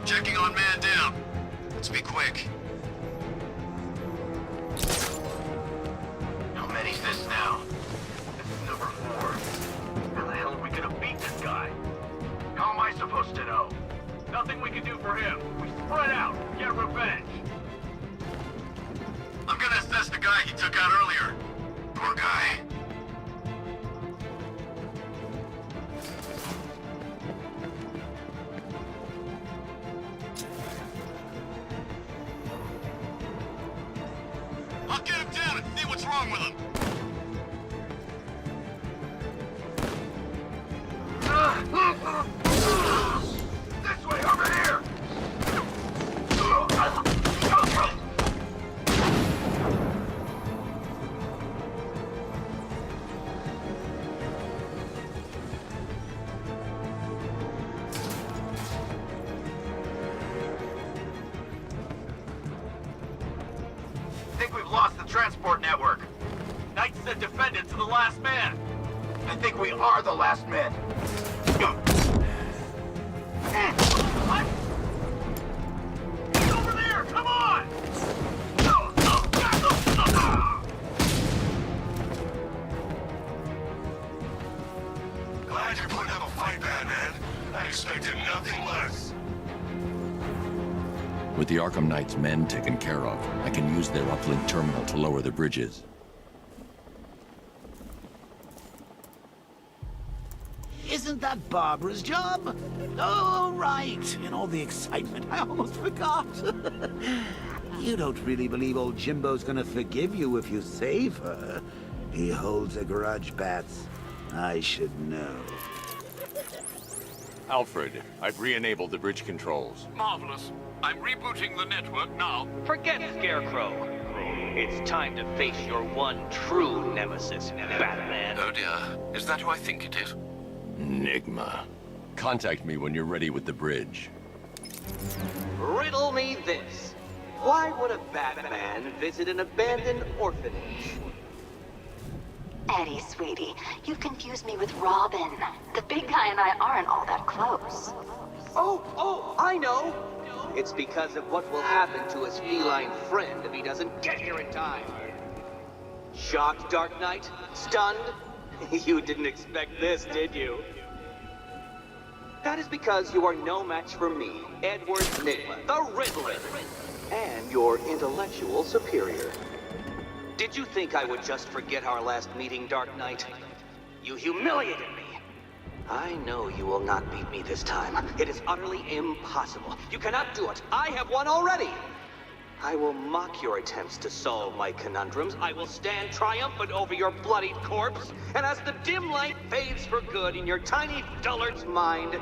Checking on man down. Let's be quick. How many's this now? This is number 4. How the hell are we gonna beat this guy? How am I supposed to know? Nothing we can do for him. We spread out, get revenge. I'm gonna assess the guy he took out earlier. Poor guy. I'll get him down and see what's wrong with him. This way, over here! Think we've lost the transport network. Knight said defend it to the last man. I think we are the last men. What? He's over there! Come on! Glad you're putting up a fight, Batman. I expected nothing less. With the Arkham Knight's men taken care of, I can use their uplink terminal to lower the bridges. Isn't that Barbara's job? Oh, right. In all the excitement, I almost forgot. You don't really believe old Jimbo's gonna forgive you if you save her. He holds a grudge, Bats. I should know. Alfred, I've re-enabled the bridge controls. Marvelous. I'm rebooting the network now. Forget Scarecrow. It's time to face your one true nemesis, Batman. Oh dear. Is that who I think it is? Enigma. Contact me when you're ready with the bridge. Riddle me this. Why would a Batman visit an abandoned orphanage? Eddie, sweetie, you've confused me with Robin. The big guy and I aren't all that close. Oh, I know! It's because of what will happen to his feline friend if he doesn't get here in time. Shocked, Dark Knight? Stunned? You didn't expect this, did you? That is because you are no match for me, Edward Nygma, the Riddler, and your intellectual superior. Did you think I would just forget our last meeting, Dark Knight? You humiliated me. I know you will not beat me this time. It is utterly impossible. You cannot do it. I have won already. I will mock your attempts to solve my conundrums. I will stand triumphant over your bloodied corpse. And as the dim light fades for good in your tiny dullard's mind,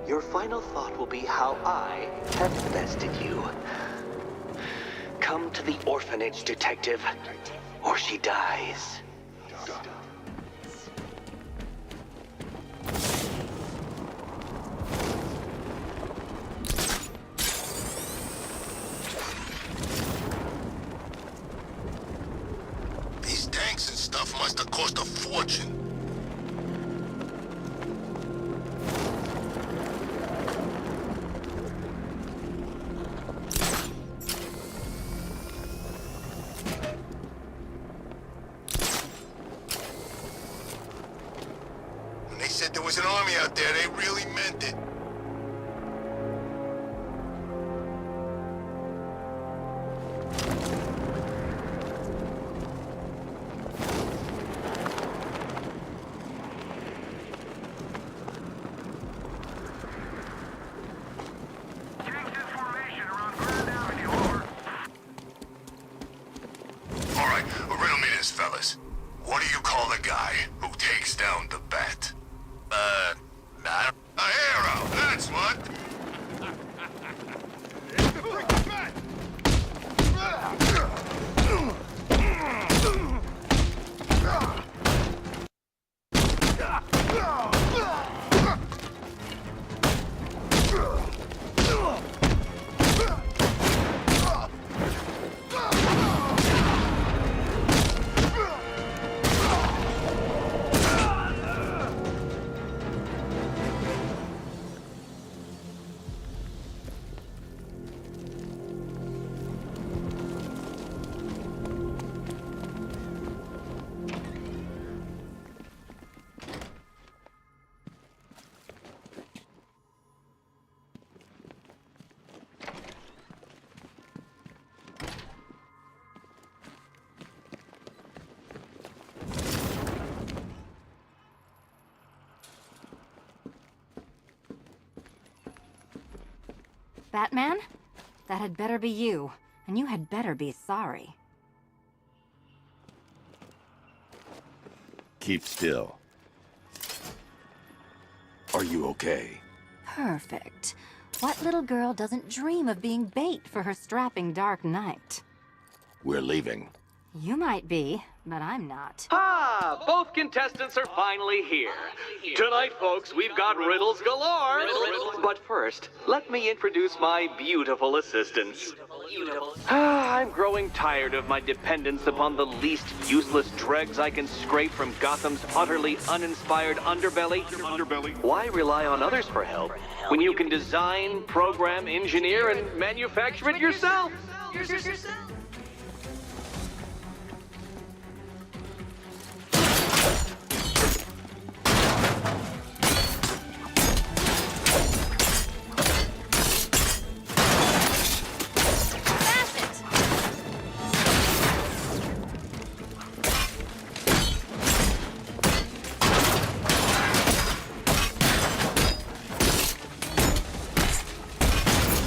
your final thought will be how I have bested you. Come to the orphanage, detective, or she dies. These tanks and stuff must have cost a fortune. When they said there was an army out there, they really meant it. All right, riddle me this, fellas. What do you call the guy who takes down the bat? A hero, that's what! Batman? That had better be you, and you had better be sorry. Keep still. Are you okay? Perfect. What little girl doesn't dream of being bait for her strapping Dark Knight? We're leaving. You might be, but I'm not. Ah, both contestants are finally here. Tonight, folks, we've got riddles galore. But first, let me introduce my beautiful assistants. I'm growing tired of my dependence upon the least useless dregs I can scrape from Gotham's utterly uninspired underbelly. Why rely on others for help when you can design, program, engineer, and manufacture it yourself?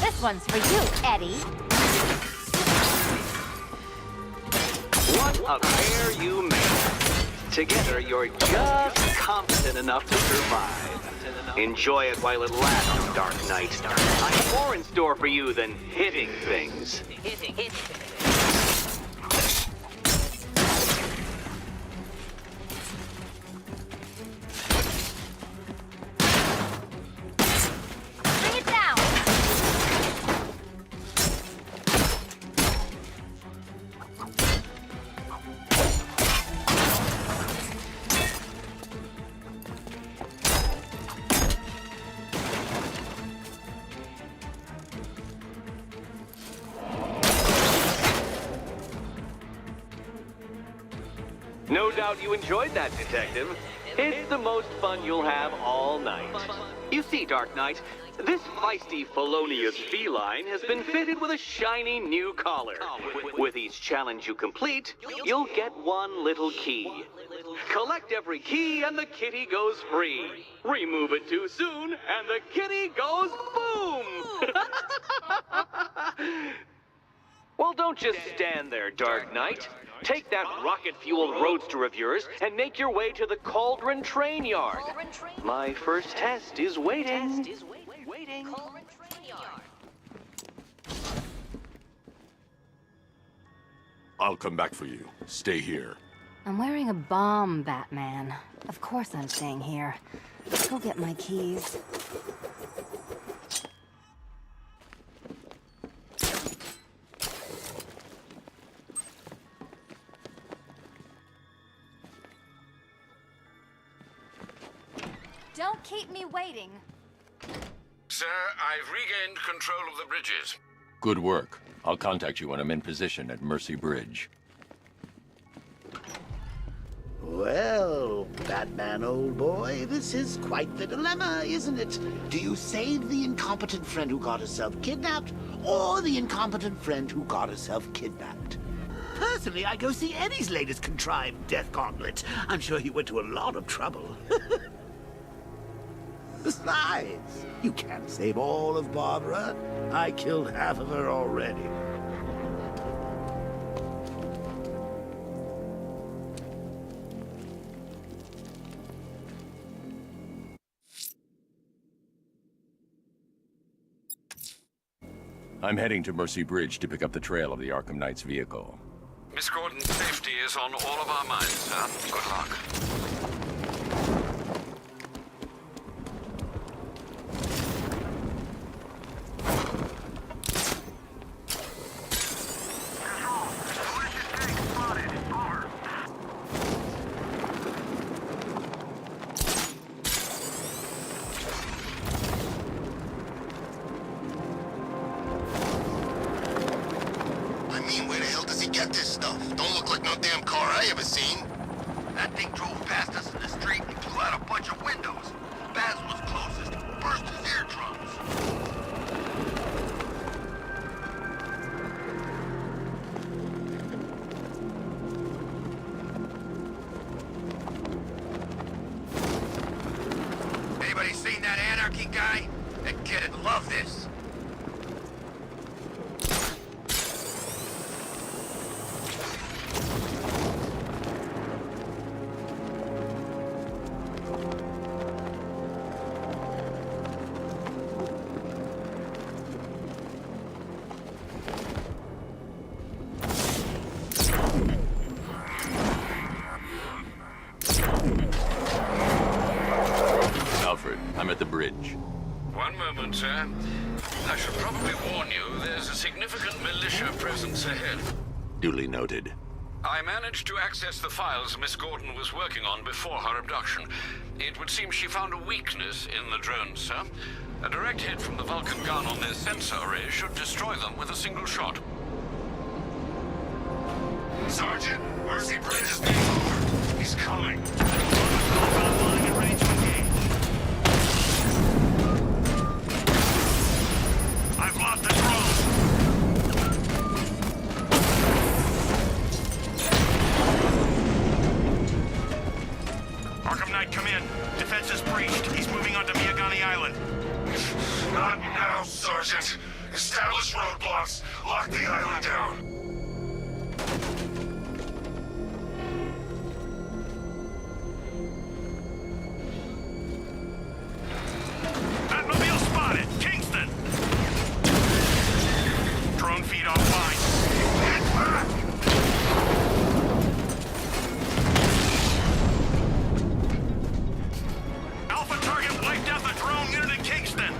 This one's for you, Eddie. What a pair you make. Together, you're just competent enough to survive. Enjoy it while it lasts, Dark Knight. I have more in store for you than hitting things. Bring it down! No doubt you enjoyed that, Detective. It's the most fun you'll have all night. You see, Dark Knight, this feisty, felonious feline has been fitted with a shiny new collar. With each challenge you complete, you'll get one little key. Collect every key and the kitty goes free. Remove it too soon and the kitty goes boom! Well, don't just stand there, Dark Knight. Take that rocket-fueled roadster of yours and make your way to the Cauldron Train Yard. My first test is waiting. I'll come back for you. Stay here. I'm wearing a bomb, Batman. Of course I'm staying here. Go get my keys. Don't keep me waiting. Sir, I've regained control of the bridges. Good work. I'll contact you when I'm in position at Mercy Bridge. Well, Batman, old boy, this is quite the dilemma, isn't it? Do you save the incompetent friend who got herself kidnapped, or the incompetent friend who got herself kidnapped? Personally, I go see Eddie's latest contrived death gauntlet. I'm sure he went to a lot of trouble. Besides, you can't save all of Barbara. I killed half of her already. I'm heading to Mercy Bridge to pick up the trail of the Arkham Knight's vehicle. Miss Gordon's safety is on all of our minds, sir. Good luck. Guy? That kid'd love this. sir. I should probably warn you, there's a significant militia presence ahead. Duly noted. I managed to access the files Miss Gordon was working on before her abduction. It would seem she found a weakness in the drones, sir. A direct hit from the Vulcan gun on their sensor array should destroy them with a single shot. Sergeant, Mercy Bridge is being over. He's coming. Online and ready to engage. I've lost the drone. Arkham Knight, come in. Defense is breached. He's moving onto Miyagani Island. Not now, Sergeant. Establish roadblocks. Lock the island down. Batmobile spotted! Kingston! Drone feed offline. Get back! Alpha target wiped out the drone unit in Kingston!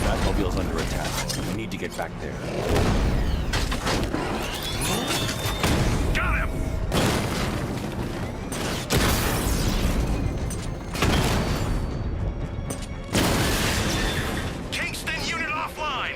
Batmobile's under attack. We need to get back there. Got him! Kingston unit offline!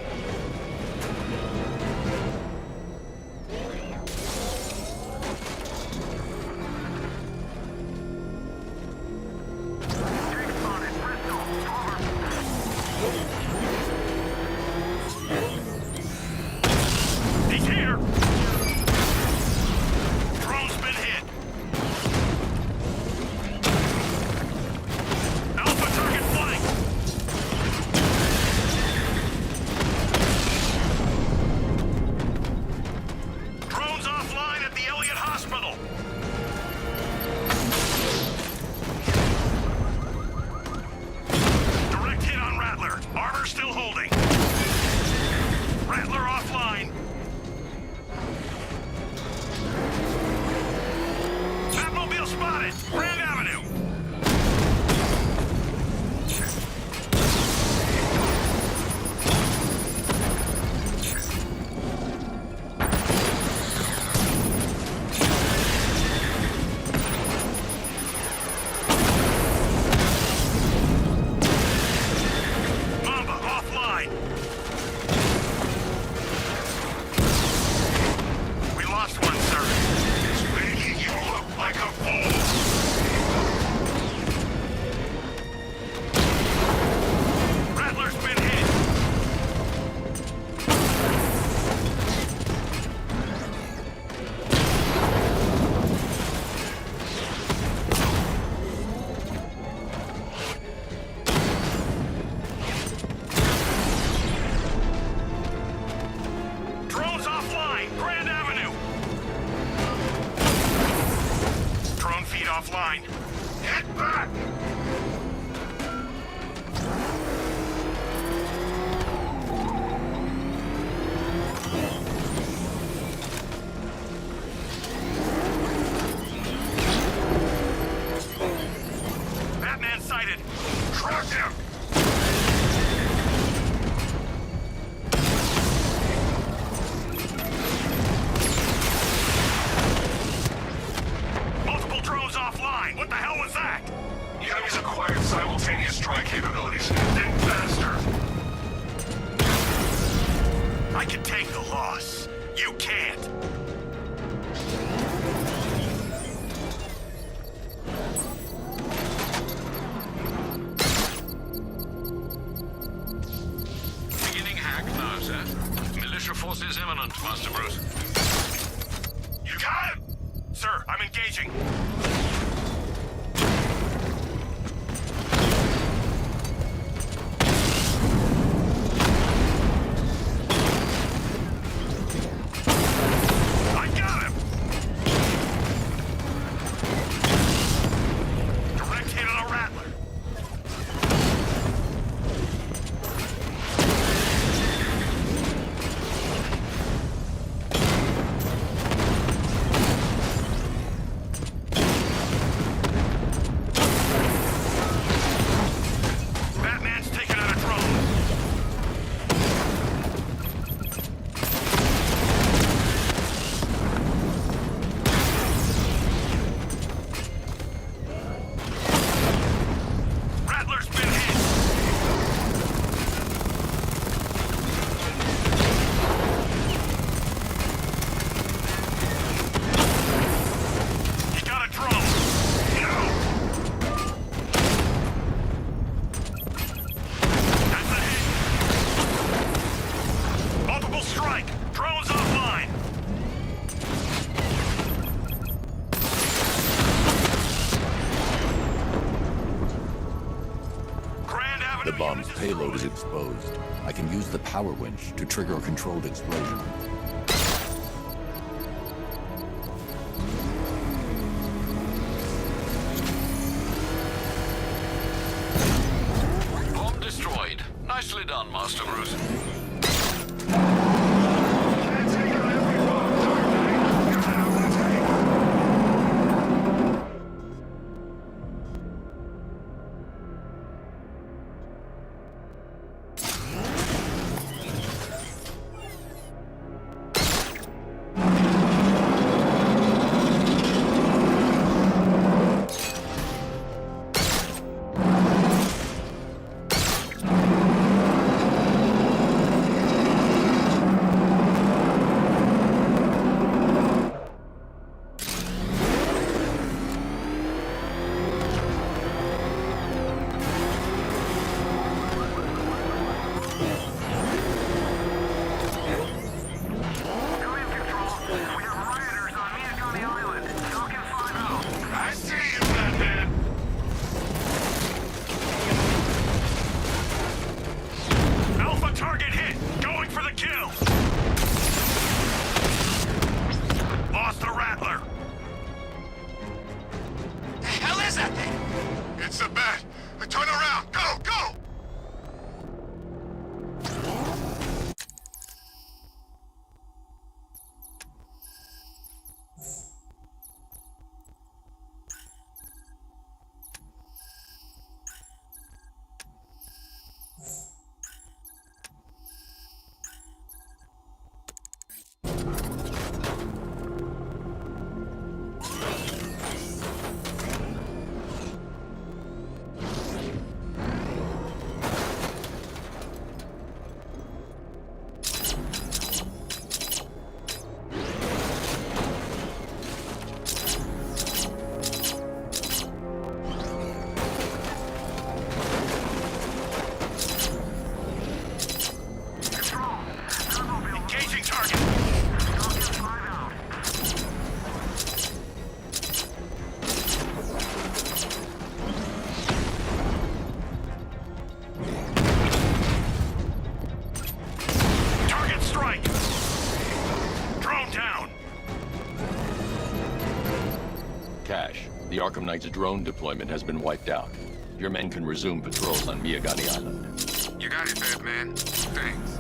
offline. Get back! Batman sighted. Track him! Multiple drones offline. What the hell was that? The enemy's acquired simultaneous strike capabilities. Think faster. I can take the loss. You can't. Beginning hack now, sir. Militia forces imminent, Master Bruce. You got him! Sir, I'm engaging. I got him! Direct hit on a Rattler. Batman's taking out a drone. Rattler's been hit. He got a drone. No! That's a hit. Multiple strike. Drones offline. Grand Avenue. The bomb's units payload is destroyed. exposed. I can use the power winch to trigger a controlled explosion. Bomb destroyed. Nicely done, Master Bruce. Can't take out every bomb, Dark Knight. You're out of the tank. I see you, Batman. Alpha target hit. Going for the kill. Lost the Rattler. The hell is that thing? It's a bat. Turn around. Go, go! Cash. The Arkham Knight's drone deployment has been wiped out. Your men can resume patrols on Miyagani Island. You got it, Batman. Thanks.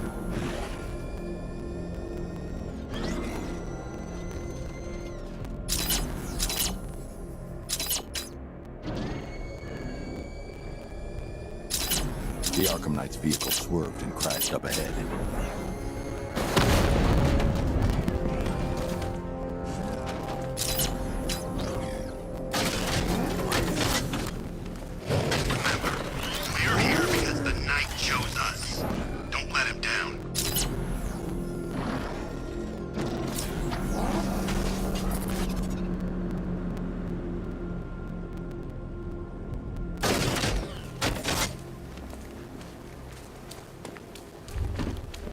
The Arkham Knight's vehicle swerved and crashed up ahead. We're here because the Knight chose us. Don't let him down.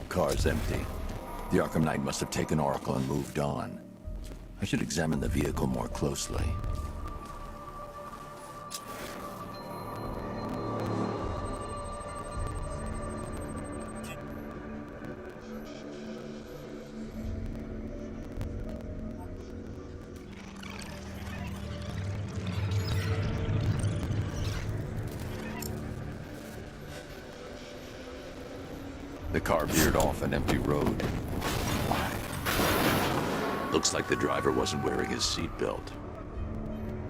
Car's empty. The Arkham Knight must have taken Oracle and moved on. I should examine the vehicle more closely. The car veered off an empty road. Looks like the driver wasn't wearing his seatbelt.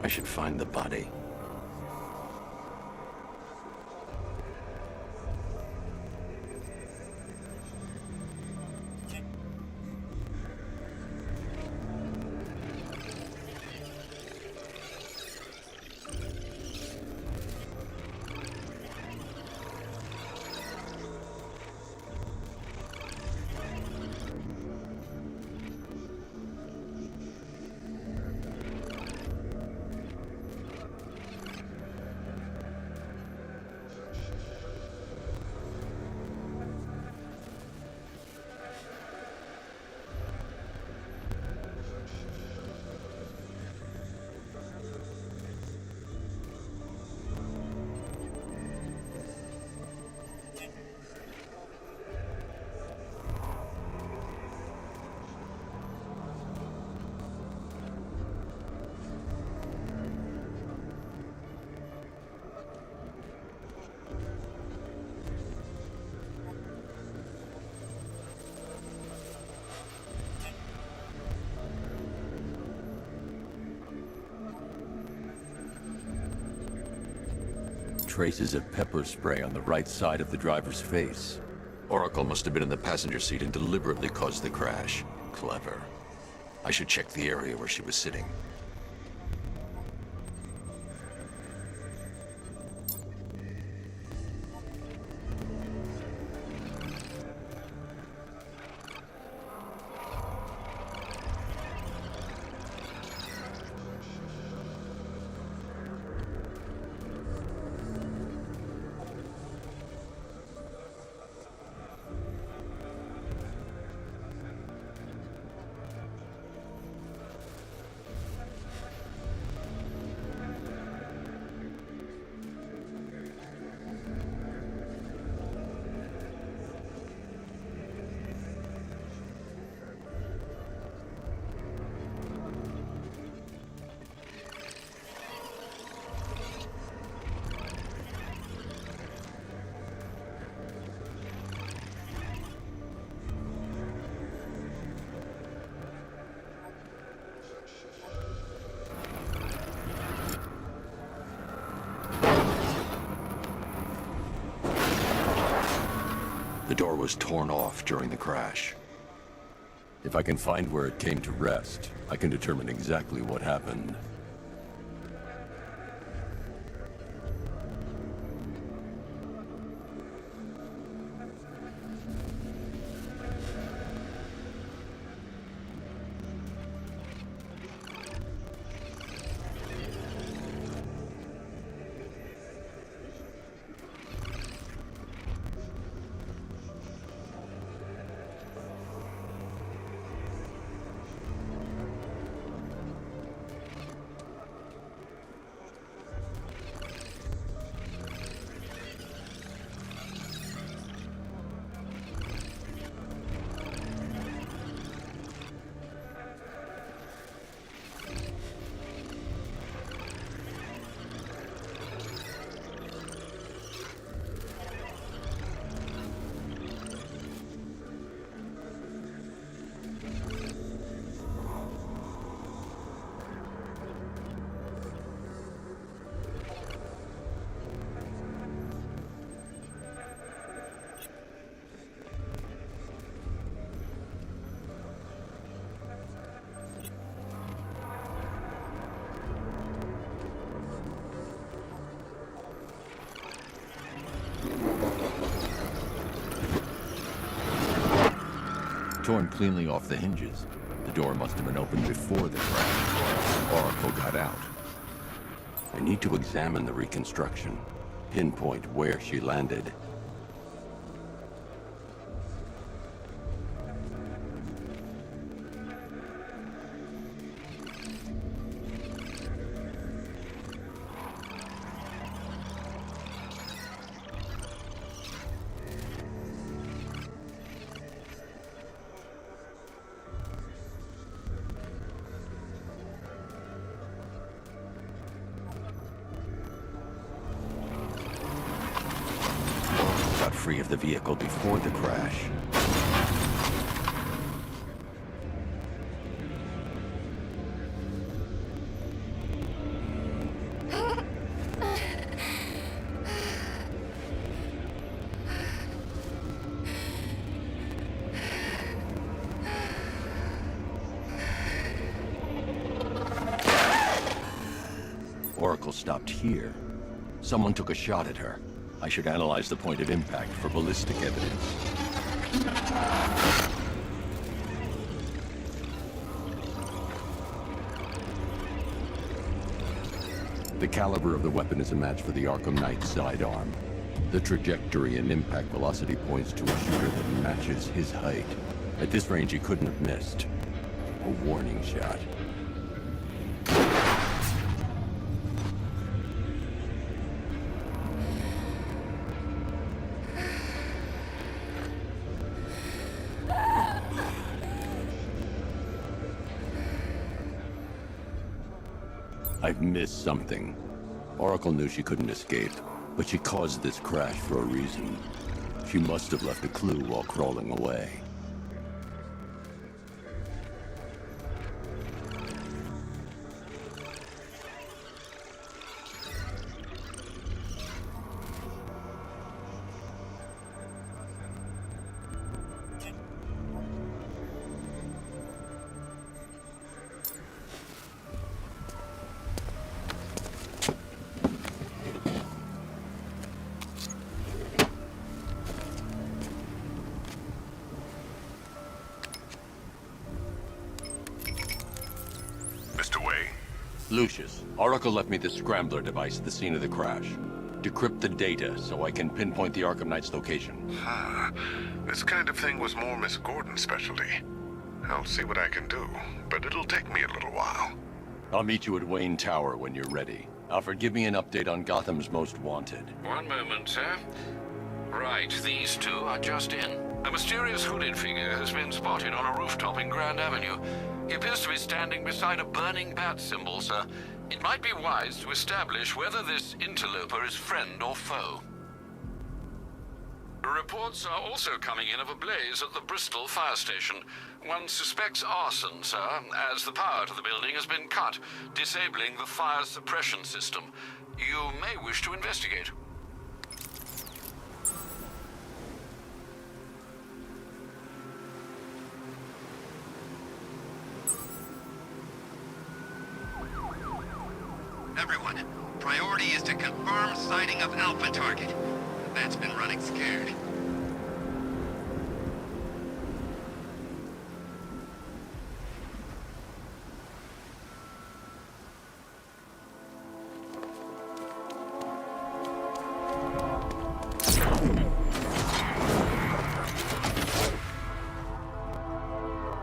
I should find the body. Traces of pepper spray on the right side of the driver's face. Oracle must have been in the passenger seat and deliberately caused the crash. Clever. I should check the area where she was sitting. The door was torn off during the crash. If I can find where it came to rest, I can determine exactly what happened. torn cleanly off the hinges. The door must have been opened before the crash. Oracle got out. I need to examine the reconstruction, pinpoint where she landed. Free of the vehicle before the crash. Oracle stopped here. Someone took a shot at her. I should analyze the point of impact for ballistic evidence. The caliber of the weapon is a match for the Arkham Knight's sidearm. The trajectory and impact velocity points to a shooter that matches his height. At this range, he couldn't have missed. A warning shot. I've missed something. Oracle knew she couldn't escape, but she caused this crash for a reason. She must have left a clue while crawling away. Lucius, Oracle left me the scrambler device at the scene of the crash. Decrypt the data so I can pinpoint the Arkham Knight's location. This kind of thing was more Miss Gordon's specialty. I'll see what I can do, but it'll take me a little while. I'll meet you at Wayne Tower when you're ready. Alfred, give me an update on Gotham's Most Wanted. One moment, sir. Right, these two are just in. A mysterious hooded figure has been spotted on a rooftop in Grand Avenue. He appears to be standing beside a burning bat symbol, sir. It might be wise to establish whether this interloper is friend or foe. Reports are also coming in of a blaze at the Bristol fire station. One suspects arson, sir, as the power to the building has been cut, disabling the fire suppression system. You may wish to investigate. Everyone, priority is to confirm sighting of Alpha target. The bat's been running scared.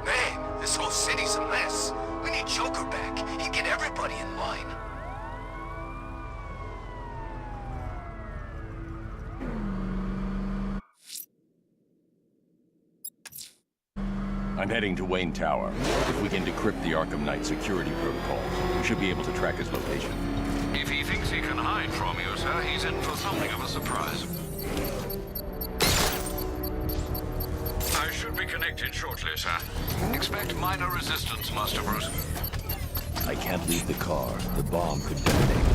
Man, this whole city's a mess. We need Joker back. He'd get everybody in line. I'm heading to Wayne Tower. If we can decrypt the Arkham Knight security protocols, we should be able to track his location. If he thinks he can hide from you, sir, he's in for something of a surprise. I should be connected shortly, sir. Expect minor resistance, Master Bruce. I can't leave the car. The bomb could detonate.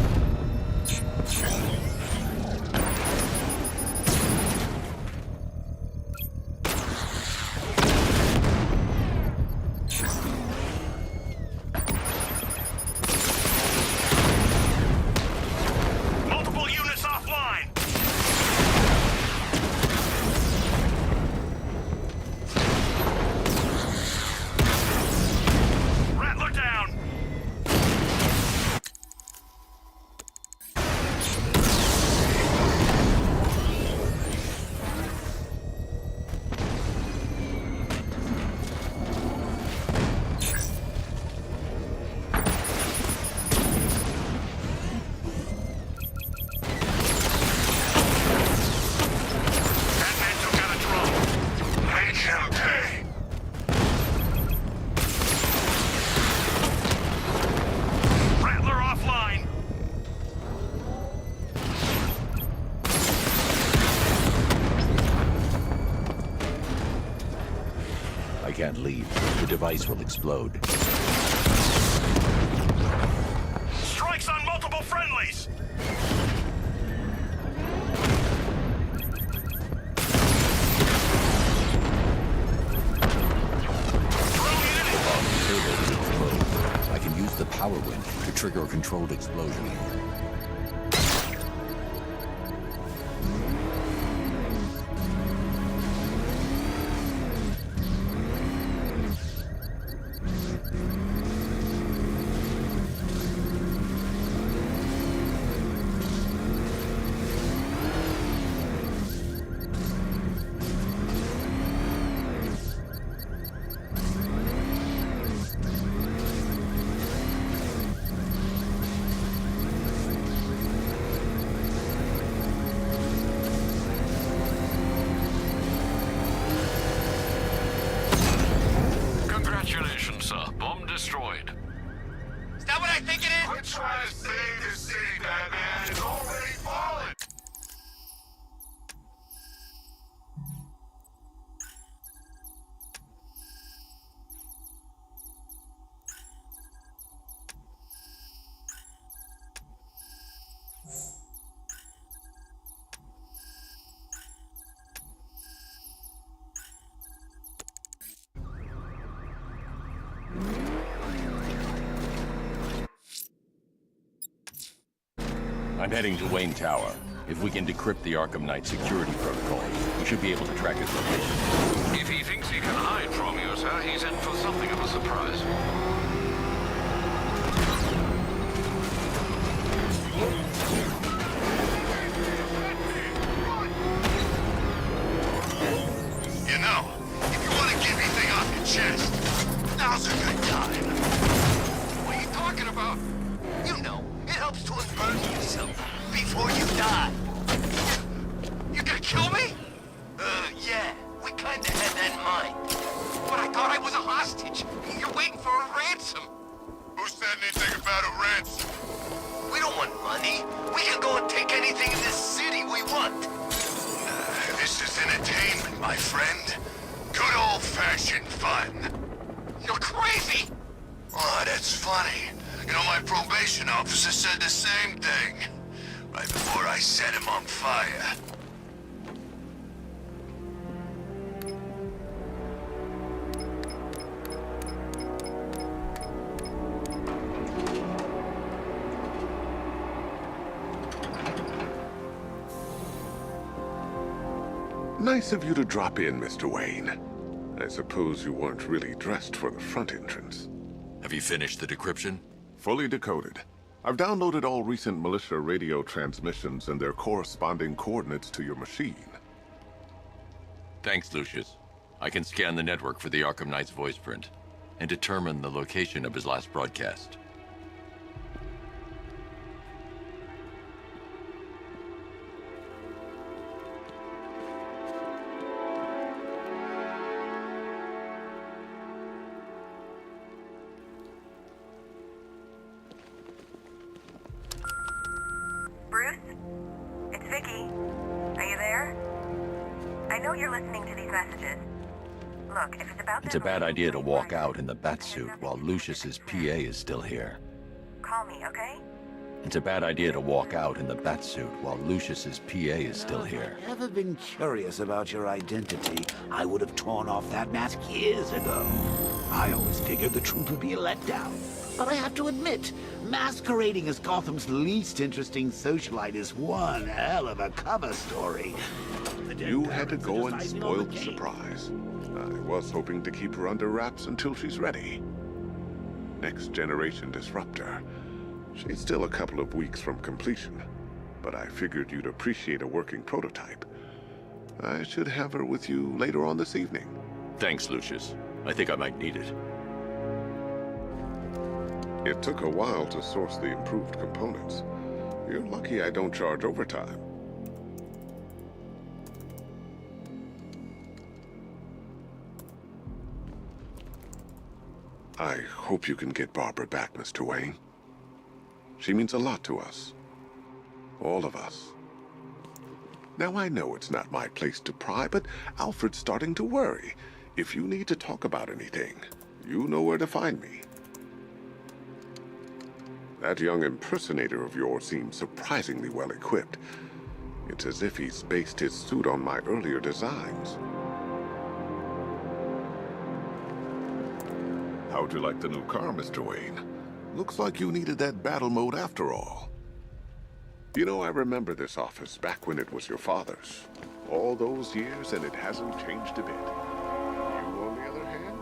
device will explode. Strikes on multiple friendlies! I can use the power wind to trigger a controlled explosion. Congratulations, sir. Bomb destroyed. Is that what I think it is? Quit trying to save this city, Batman. It's already fallen. I'm heading to Wayne Tower. If we can decrypt the Arkham Knight security protocols, we should be able to track his location. If he thinks he can hide from you, sir, he's in for something of a surprise. You know, if you want to get anything off your chest, now's a good time. What are you talking about? You know, it helps to unburden yourself before you die. You gonna kill me? Yeah, we kinda had that in mind. But I thought I was a hostage. You're waiting for a ransom. Who said anything about a ransom? We don't want money. We can go and take anything in this city we want. This is entertainment, my friend. Good old-fashioned fun. You're crazy! Oh, that's funny. You know, my probation officer said the same thing. Right before I set him on fire. Nice of you to drop in, Mr. Wayne. I suppose you weren't really dressed for the front entrance. Have you finished the decryption? Fully decoded. I've downloaded all recent militia radio transmissions and their corresponding coordinates to your machine. Thanks, Lucius. I can scan the network for the Arkham Knight's voice print and determine the location of his last broadcast. Bruce? It's Vicky. Are you there? I know you're listening to these messages. Look, if it's about It's a bad idea to walk out in the Batsuit while Lucius's PA is still here. call me, okay? It's a bad idea to walk out in the Batsuit while Lucius's PA is still here. If I'd ever been curious about your identity, I would have torn off that mask years ago. I always figured the truth would be a letdown. But I have to admit, masquerading as Gotham's least interesting socialite is one hell of a cover story. You had to go and spoil the surprise. I was hoping to keep her under wraps until she's ready. Next generation disruptor. She's still a couple of weeks from completion, but I figured you'd appreciate a working prototype. I should have her with you later on this evening. Thanks, Lucius. I think I might need it. It took a while to source the improved components. You're lucky I don't charge overtime. I hope you can get Barbara back, Mr. Wayne. She means a lot to us. All of us. Now, I know it's not my place to pry, but Alfred's starting to worry. If you need to talk about anything, You know where to find me. That young impersonator of yours seems surprisingly well equipped. It's as if he's based his suit on my earlier designs. How'd you like the new car, Mr. Wayne? Looks like you needed that battle mode after all. You know, I remember this office back when it was your father's. All those years, and it hasn't changed a bit. You, on the other hand?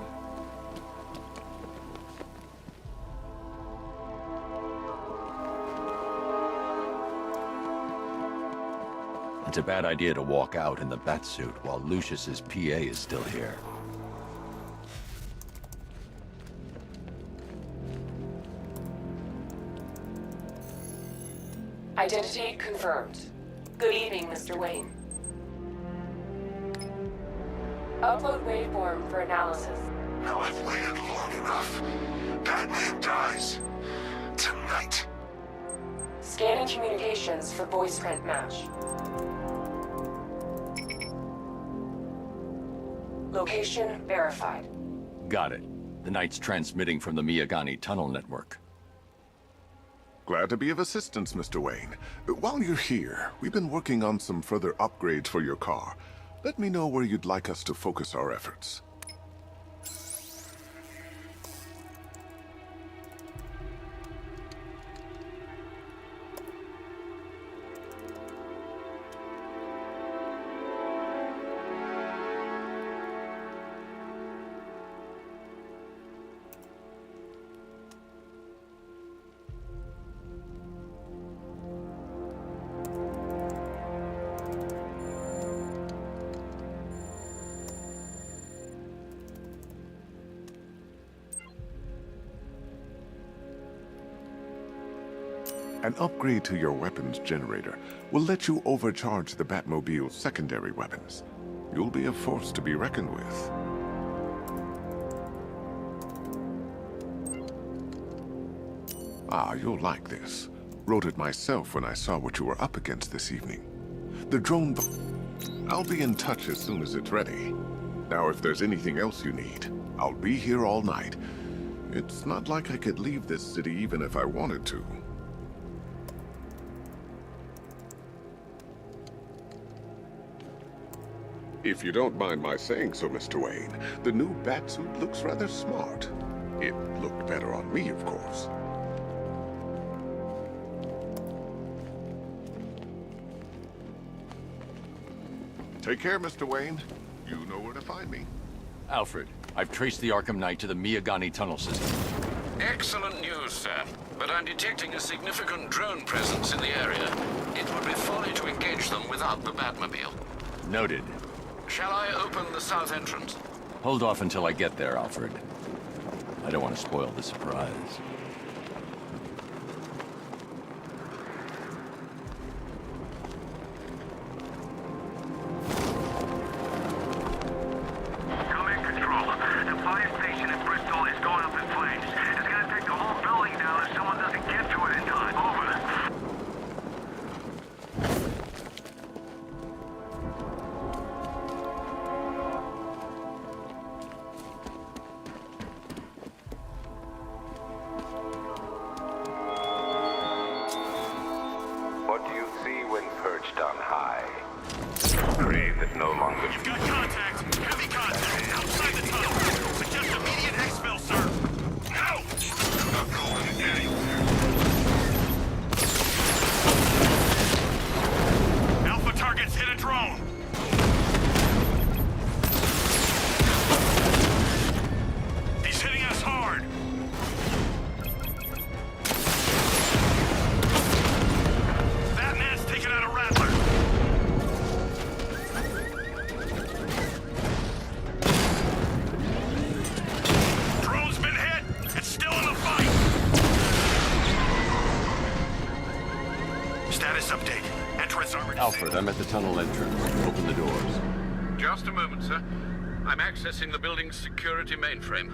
It's a bad idea to walk out in the Batsuit while Lucius's PA is still here. Identity confirmed. Good evening, Mr. Wayne. Upload waveform for analysis. Now I've waited long enough. Batman dies. Tonight. Scanning communications for voice print match. Location verified. Got it. The Knight's transmitting from the Miyagani tunnel network. Glad to be of assistance, Mr. Wayne. While you're here, we've been working on some further upgrades for your car. Let me know where you'd like us to focus our efforts. An upgrade to your weapons generator will let you overcharge the Batmobile's secondary weapons. You'll be a force to be reckoned with. Ah, you'll like this. Wrote it myself when I saw what you were up against this evening. The drone... I'll be in touch as soon as it's ready. Now, if there's anything else you need, I'll be here all night. It's not like I could leave this city even if I wanted to. If you don't mind my saying so, Mr. Wayne, the new Batsuit looks rather smart. It looked better on me, of course. Take care, Mr. Wayne. You know where to find me. Alfred, I've traced the Arkham Knight to the Miyagani tunnel system. Excellent news, sir. But I'm detecting a significant drone presence in the area. It would be folly to engage them without the Batmobile. Noted. Shall I open the south entrance? Hold off until I get there, Alfred. I don't want to spoil the surprise. Command Control. The fire station in Bristol is going up in flames. It's gonna take the whole building down if someone doesn't get to it in time. Over. What do you see when perched on high? Prey that no longer... You've got contact. Heavy contact. Outside the tunnel. Suggest immediate exfil, sir. No! I'm not going anywhere. Alpha targets hit a drone. He's hitting us hard. Batman's taking out a Rattler. Drone's been hit. It's still in the fight. Status update. Entrance armored. Alfred, I'm at the tunnel entrance. Open the doors. Just a moment, sir. I'm accessing the building's security mainframe.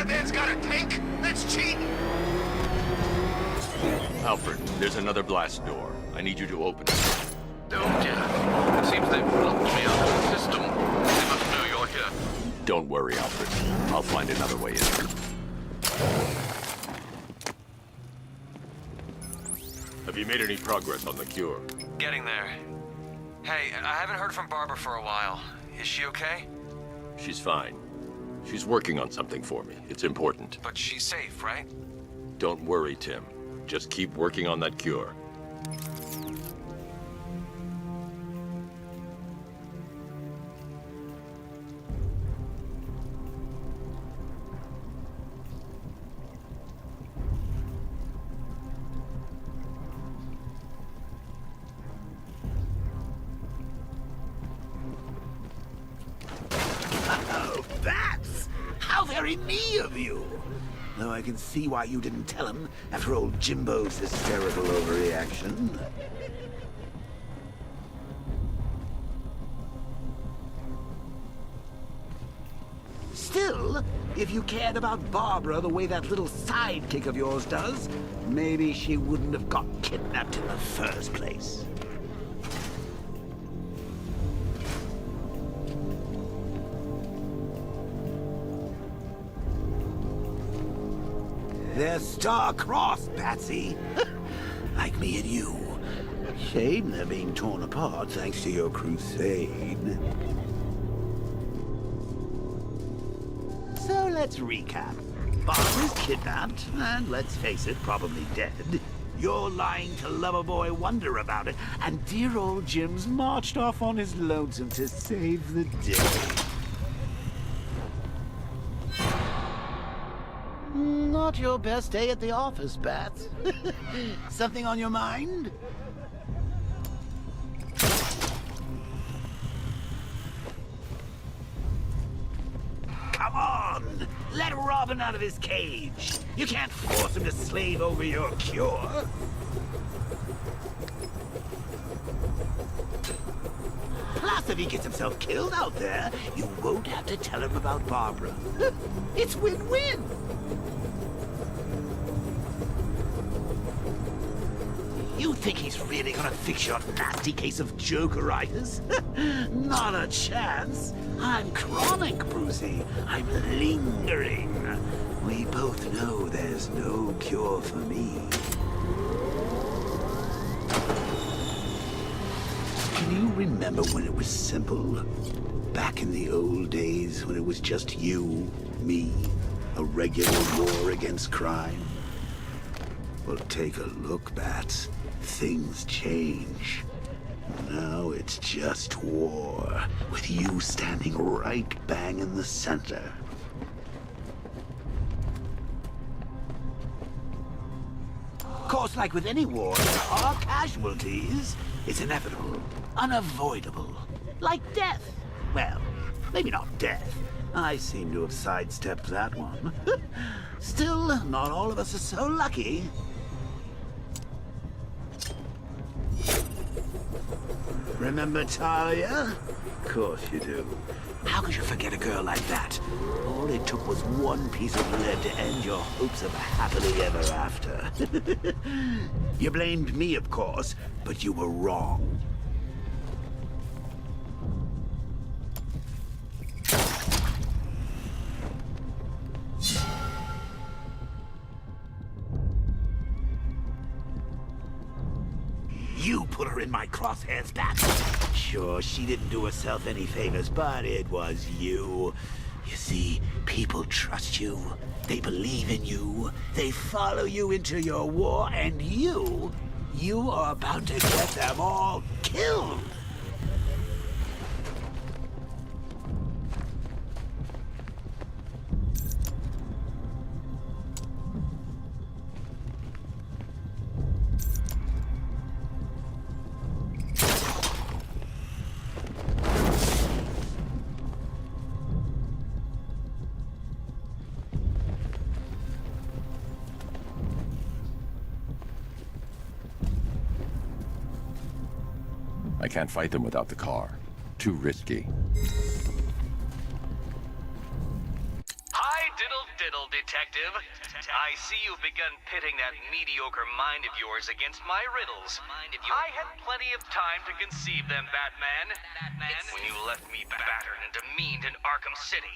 Batman's got a tank? That's cheating! Alfred, there's another blast door. I need you to open it. Oh dear. It seems they've blocked me out of the system. They must know you're here. Don't worry, Alfred. I'll find another way in. Have you made any progress on the cure? Getting there. Hey, I haven't heard from Barbara for a while. Is she okay? She's fine. She's working on something for me. It's important. But she's safe, right? Don't worry, Tim. Just keep working on that cure. Oh, Bats! How very me of you! Though I can see why you didn't tell him after old Jimbo's hysterical overreaction. Still, if you cared about Barbara the way that little sidekick of yours does, maybe she wouldn't have got kidnapped in the first place. They're star-crossed, Patsy. Like me and you. Shame they're being torn apart thanks to your crusade. So let's recap. Barbara's kidnapped, and let's face it, probably dead. You're lying to Loverboy Wonder about it, and dear old Jim's marched off on his lonesome to save the day. Not your best day at the office, Bats. Something on your mind? Come on! Let Robin out of his cage! You can't force him to slave over your cure! Plus, if he gets himself killed out there, you won't have to tell him about Barbara. It's win-win! You think he's really gonna fix your nasty case of Jokeritis? Not a chance. I'm chronic, Brucey. I'm lingering. We both know there's no cure for me. Can you remember when it was simple? Back in the old days when it was just you, me, a regular war against crime? Well, take a look, Bats. Things change. Now it's just war, with you standing right bang in the center. Of course, like with any war, there are casualties. It's inevitable, unavoidable. Like death. Well, maybe not death. I seem to have sidestepped that one. Still, not all of us are so lucky. Remember Talia? Of course you do. How could you forget a girl like that? All it took was one piece of lead to end your hopes of a happily ever after. You blamed me, of course, but you were wrong. You put her in my crosshairs, Bat. Sure, she didn't do herself any favors, but it was you. You see, people trust you. They believe in you. They follow you into your war, and you are about to get them all killed. I can't fight them without the car. Too risky. Hi, diddle fiddle detective. I see you've begun pitting that mediocre mind of yours against my riddles. I had plenty of time to conceive them, Batman. When you left me battered and demeaned in Arkham City.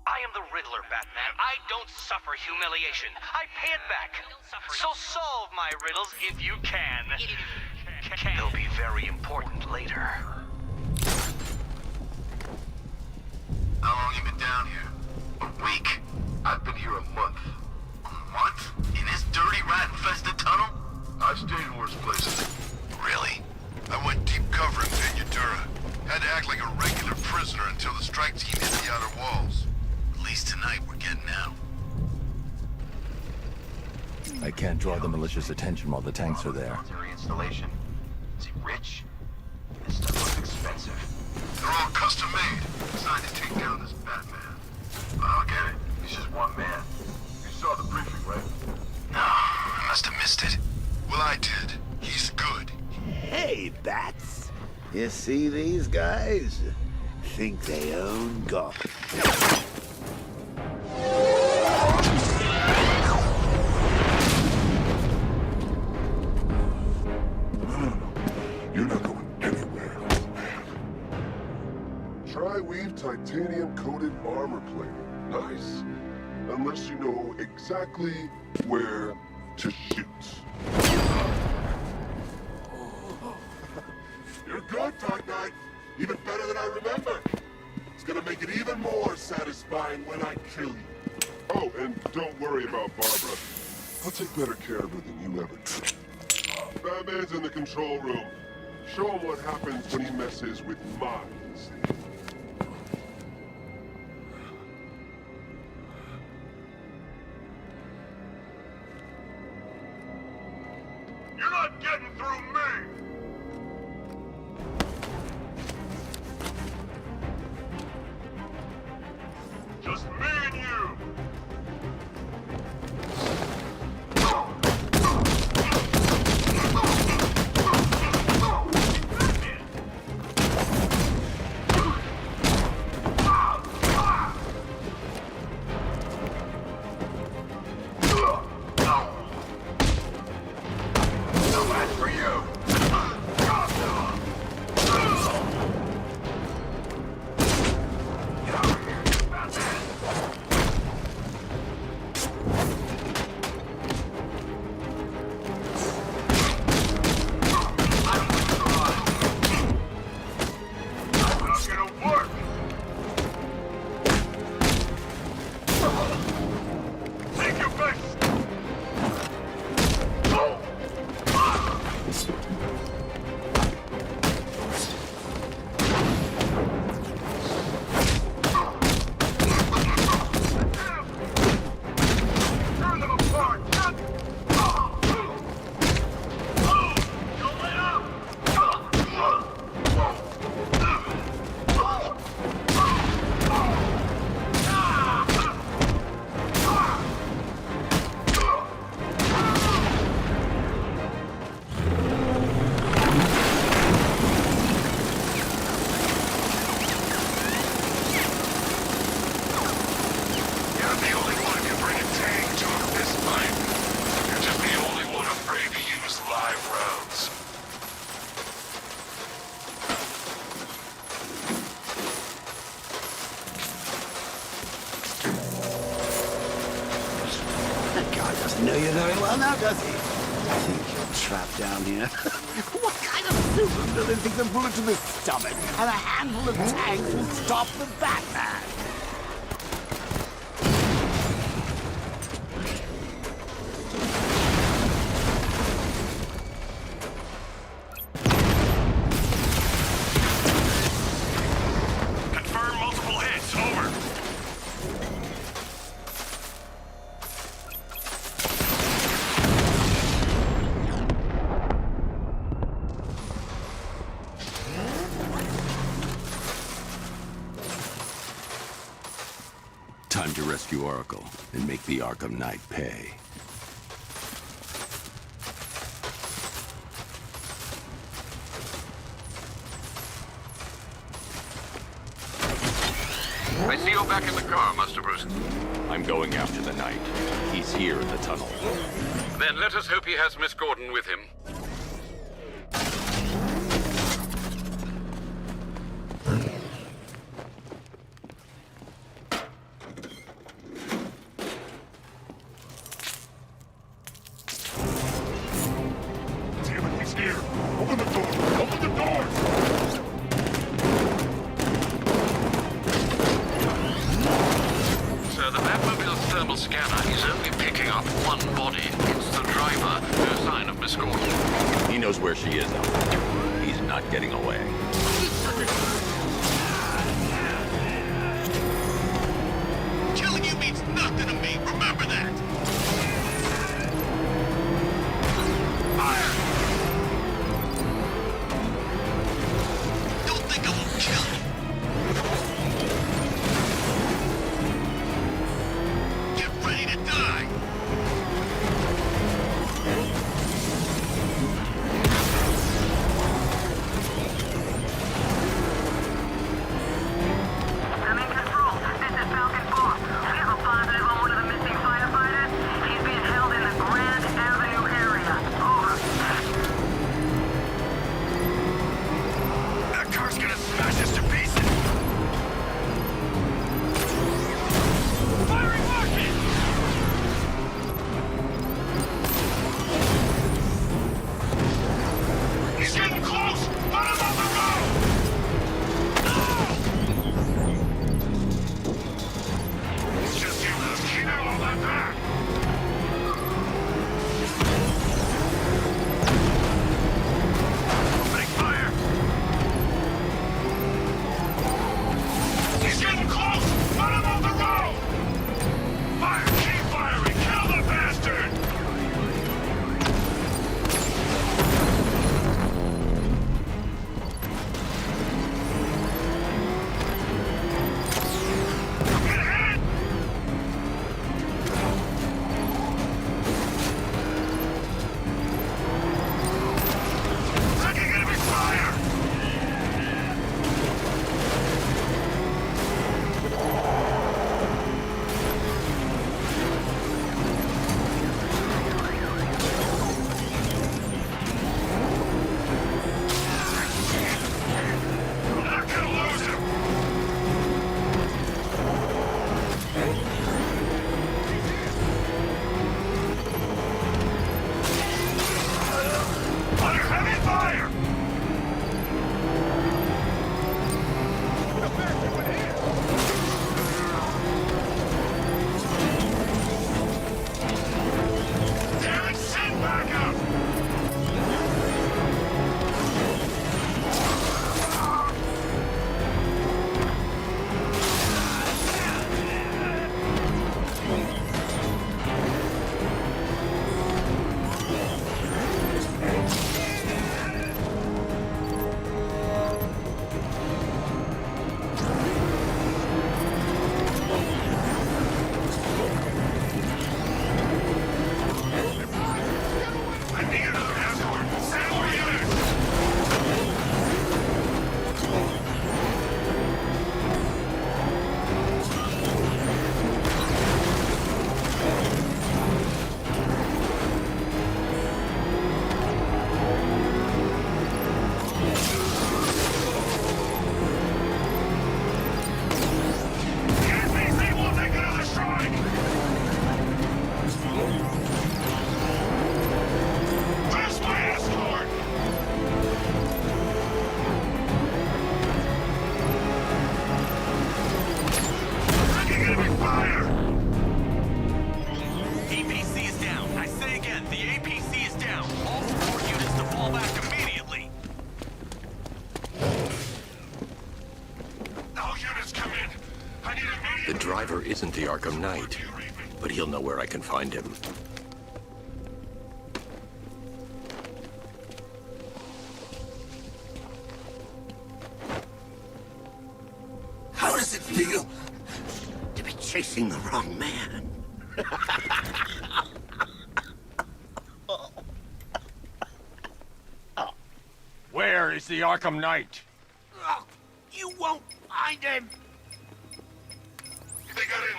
I am the Riddler, Batman. I don't suffer humiliation. I pay it back. So solve my riddles if you can. They'll be very important later. How long you been down here? A week. I've been here a month. A month? In this dirty, rat-infested tunnel? I've stayed in worse places. Really? I went deep cover in Ventura. Had to act like a regular prisoner until the strike team hit the outer walls. At least tonight we're getting out. I can't draw the militia's attention while the tanks are there. Military installation. Is he rich? This stuff looks expensive. They're all custom made. Designed to take down this Batman. I'll get it. He's just one man. You saw the briefing, right? No, I must have missed it. Well, I did. He's good. Hey, Bats. You see these guys? Think they own Gotham. You're not going anywhere. Tri-weave titanium-coated armor plate. Nice. Unless you know exactly where to shoot. You're good, Dark Knight. Even better than I remember. It's gonna make it even more satisfying when I kill you. Oh, and don't worry about Barbara. I'll take better care of her than you ever did. Batman's in the control room. Show him what happens when he messes with minds. You're not getting through me! Just me and you! Know you very well now, does he? I think you're trapped down here. What kind of supervillain thinks a bullet to the stomach and a handful of tanks will stop the Batman? Confirm multiple hits. Over. Time to rescue Oracle and make the Arkham Knight pay. I see you're back in the car, Master Bruce. I'm going after the Knight. He's here in the tunnel. Then let us hope he has Miss Gordon with him. Damn it, he's here! Open the door! Open the door! Sir, the Batmobile's thermal scanner is only picking up one body. It's the driver. No sign of Miss Gordon. He knows where she is out there. He's not getting away. Killing you means nothing to me. Remember that. Fire! Don't think I won't kill you. Get ready to die. I'm in control. This is Falcon 4. We have a positive on one of the missing firefighters. He's being held in the Grand Avenue area. Over. That car's gonna smash us to pieces! Firing rocket! He's getting close! Let him off the road! It's just you, Luke. Keep all that back! Opening fire! He's getting close! Let him off the road! Fire! Keep firing! Kill the bastard! Get hit! Taking enemy fire! We're not gonna lose him! Under heavy fire! Damn it, send back up! I need another escort! Send more units! The NPC will take another strike! Where's my escort? Taking enemy fire! APC is down. I say again, the APC is down. All support units to fall back immediately. All units come in. I need immediate... The driver isn't the Arkham Knight, but he'll know where I can find him. How does it feel to be chasing the wrong man? Where is the Arkham Knight? You won't find him!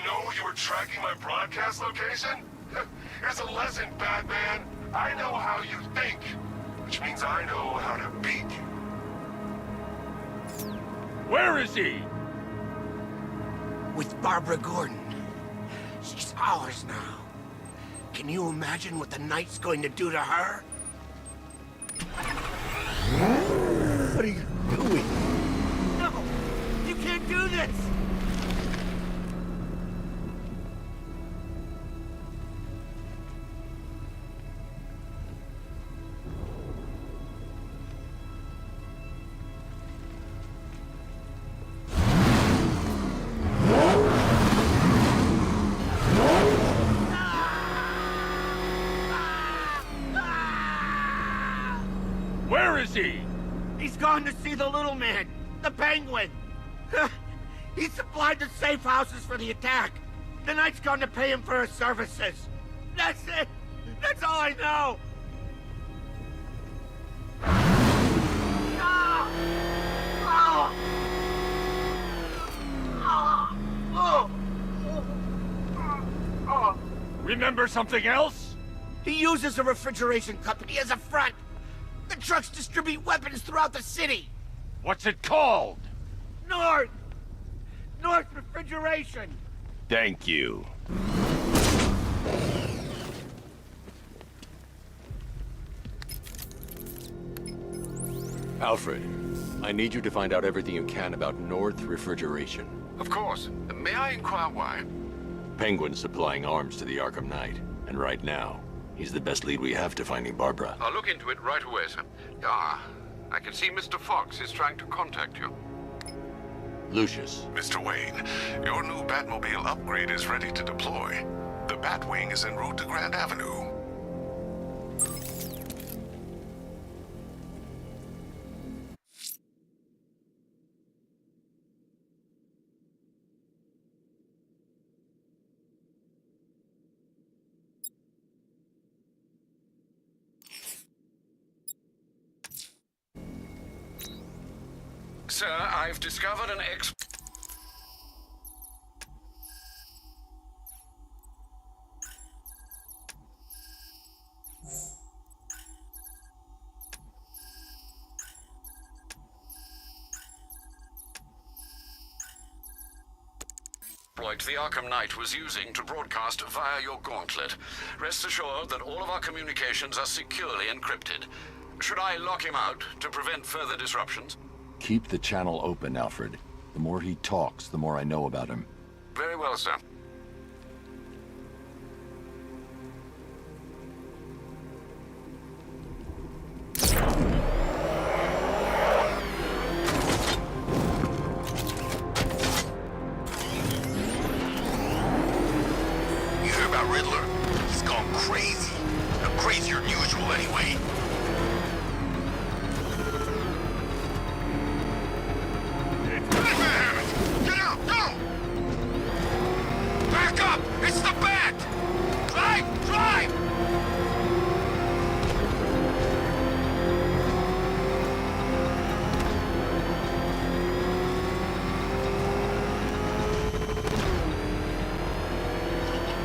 know you were tracking my broadcast location? Here's a lesson, Batman. I know how you think, which means I know how to beat you. Where is he? With Barbara Gordon. She's ours now. Can you imagine what the night's going to do to her? What are you doing? No! You can't do this! Where is he? He's gone to see the little man, the Penguin. He supplied the safe houses for the attack. The Knight's gone to pay him for his services. That's it. That's all I know. Remember something else? He uses a refrigeration company as a front. The trucks distribute weapons throughout the city. What's it called? North Refrigeration. Thank you. Alfred, I need you to find out everything you can about North Refrigeration. Of course. May I inquire why? Penguin's supplying arms to the Arkham Knight, and right now, he's the best lead we have to finding Barbara. I'll look into it right away, sir. Ah, I can see Mr. Fox is trying to contact you. Lucius. Mr. Wayne, your new Batmobile upgrade is ready to deploy. The Batwing is en route to Grand Avenue. Sir, I've discovered an exploit the Arkham Knight was using to broadcast via your gauntlet. Rest assured that all of our communications are securely encrypted. Should I lock him out to prevent further disruptions? Keep the channel open, Alfred. The more he talks, the more I know about him. Very well, sir. You hear about Riddler? He's gone crazy. Crazier than usual, anyway. Get out! Go! Back up! It's the Bat! Drive! Drive!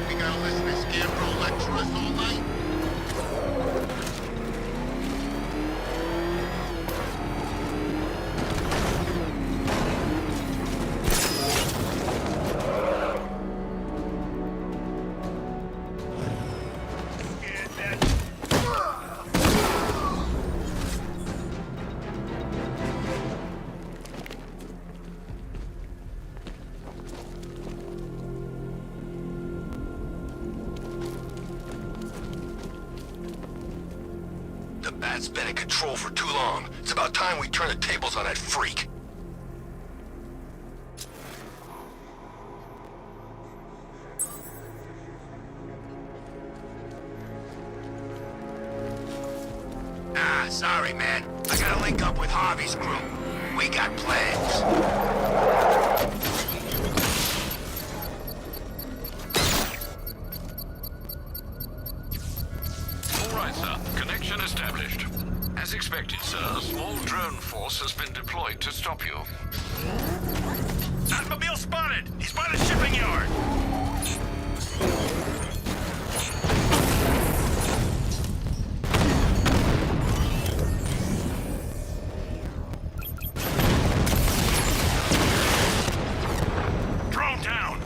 We gotta listen to Scarecrow lecture us all night? The Bat's been in control for too long. It's about time we turn the tables on that freak. Ah, sorry, man. I gotta link up with Harvey's crew. We got plans. All right, sir. Connection established. As expected, sir, a small drone force has been deployed to stop you. Batmobile spotted! He's by the shipping yard! Drone down!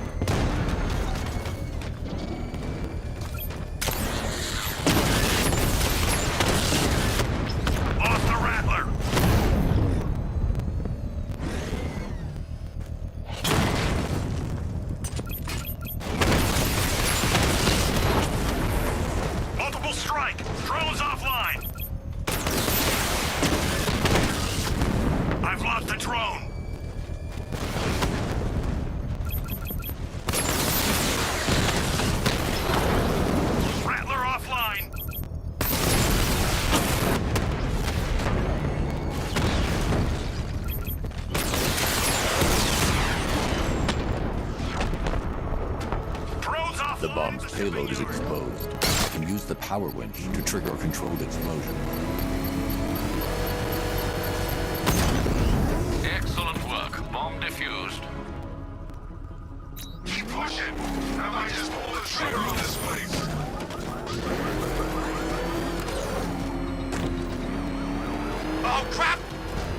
Lost the Rattler! Multiple strike! Drone's offline! I've lost the drone! Rattler offline! Drone's offline! The bomb's payload is exposed. I can use the power winch to trigger a controlled explosion. Excellent work. Bomb defused. Keep pushing. I might just pull the trigger on this place. Oh, crap!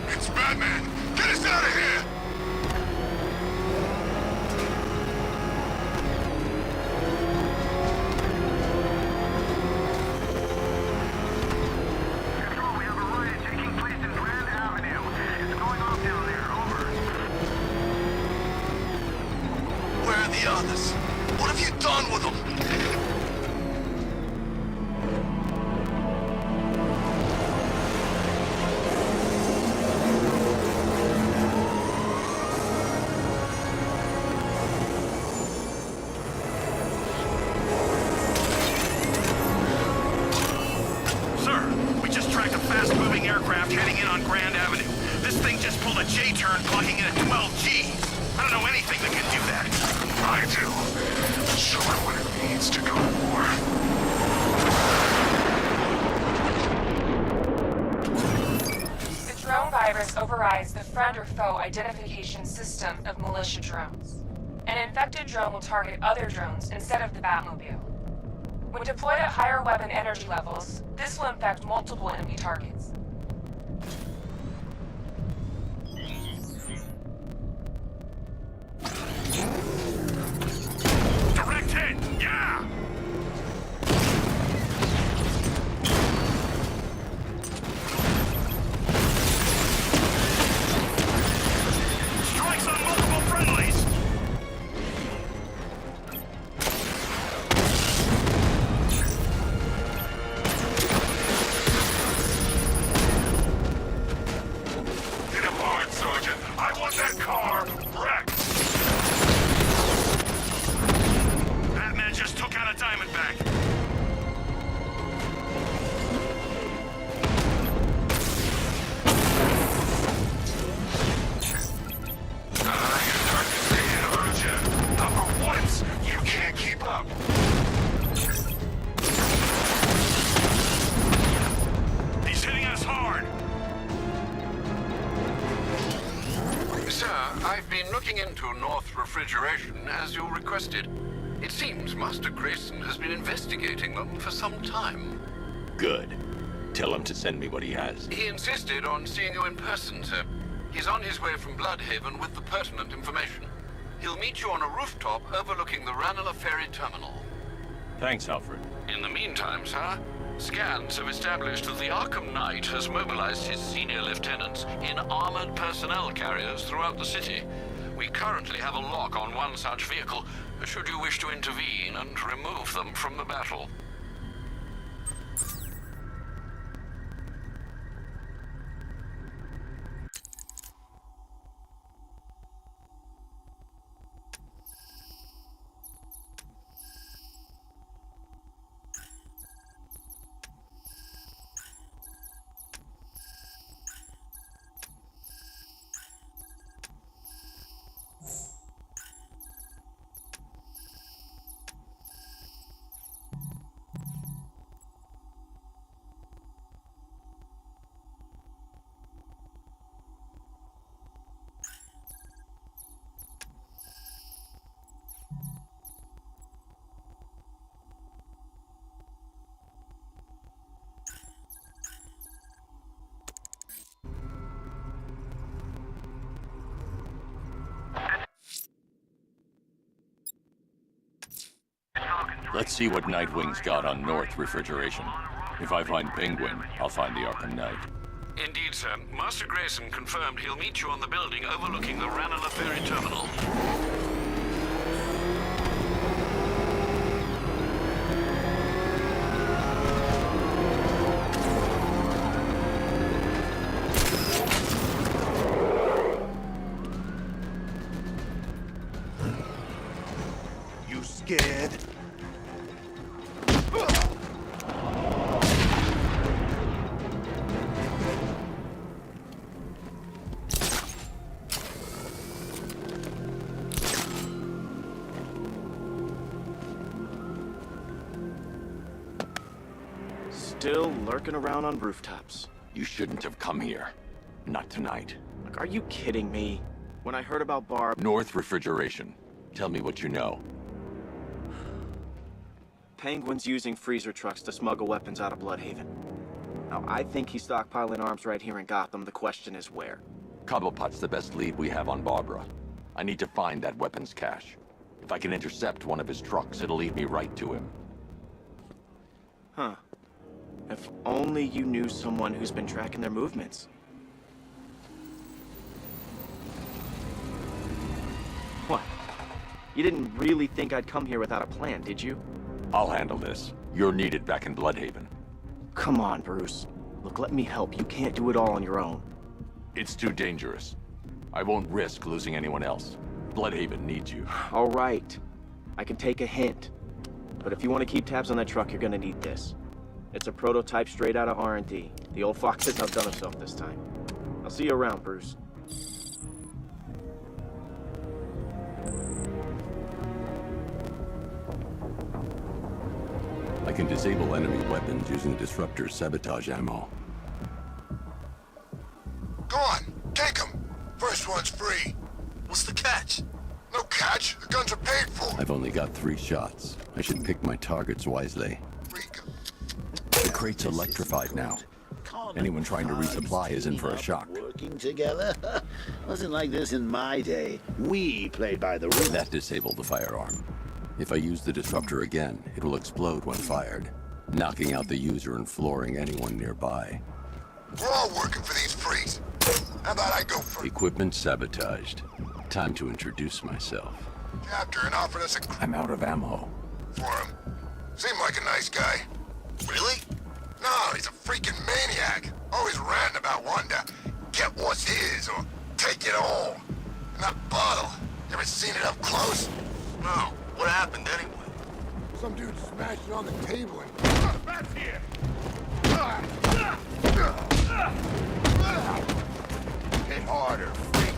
It's Batman! Get us out of here! Control, we have a riot taking place in Grand Avenue. It's going off down there. Over. Where are the others? What have you done with them? Sir, we just tracked a fast-moving aircraft heading in on Grand Avenue. This thing just pulled a J-turn, clocking in at 12 G. I don't know anything that can do that. I do. Show her what it means to go to war. The drone virus overrides the friend or foe identification system of militia drones. An infected drone will target other drones instead of the Batmobile. When deployed at higher weapon energy levels, this will infect multiple enemy targets. Direct hit! Yeah! Strikes on multiple friendlies! Get aboard, Sergeant. I want that car wrecked. Batman just took out a Diamondback. You're starting to see it, aren't you? Number once, you can't keep up. He's hitting us hard. Sir, I've been looking into North Refrigeration as you requested. It seems Master Grayson has been investigating them for some time. Good. Tell him to send me what he has. He insisted on seeing you in person, sir. He's on his way from Bloodhaven with the pertinent information. He'll meet you on a rooftop overlooking the Ranelagh Ferry Terminal. Thanks, Alfred. In the meantime, sir, scans have established that the Arkham Knight has mobilized his senior lieutenants in armored personnel carriers throughout the city. We currently have a lock on one such vehicle, should you wish to intervene and remove them from the battle. Let's see what Nightwing's got on North Refrigeration. If I find Penguin, I'll find the Arkham Knight. Indeed, sir. Master Grayson confirmed he'll meet you on the building overlooking the Ranelagh Ferry Terminal. You scared? Still lurking around on rooftops. You shouldn't have come here. Not tonight. Like, are you kidding me? When I heard about Barb... North Refrigeration. Tell me what you know. Penguin's using freezer trucks to smuggle weapons out of Bloodhaven. Now, I think he's stockpiling arms right here in Gotham. The question is where. Cobblepot's the best lead we have on Barbara. I need to find that weapons cache. If I can intercept one of his trucks, it'll lead me right to him. Huh. If only you knew someone who's been tracking their movements. What? You didn't really think I'd come here without a plan, did you? I'll handle this. You're needed back in Bloodhaven. Come on, Bruce. Look, let me help. You can't do it all on your own. It's too dangerous. I won't risk losing anyone else. Bloodhaven needs you. All right. I can take a hint. But if you want to keep tabs on that truck, you're gonna need this. It's a prototype straight out of R&D. The old fox has outdone himself this time. I'll see you around, Bruce. I can disable enemy weapons using disruptor sabotage ammo. Go on, take them. First one's free. What's the catch? No catch. The guns are paid for. I've only got 3 shots. I should pick my targets wisely. The crate's electrified now. Anyone trying to resupply is in for a shock. Working together? Wasn't like this in my day. We played by the rules. That disabled the firearm. If I use the disruptor again, it will explode when fired, knocking out the user and flooring anyone nearby. We're all working for these freaks. How about I go first? Equipment sabotaged. Time to introduce myself. Captain offered us a... I'm out of ammo. For him. Seemed like a nice guy. Really? No, he's a freaking maniac. Always ranting about wanting to get what's his or take it all. And that bottle, you ever seen it up close? No. What happened anyway? Some dude smashed it on the table and... That's here! Hit harder, freak.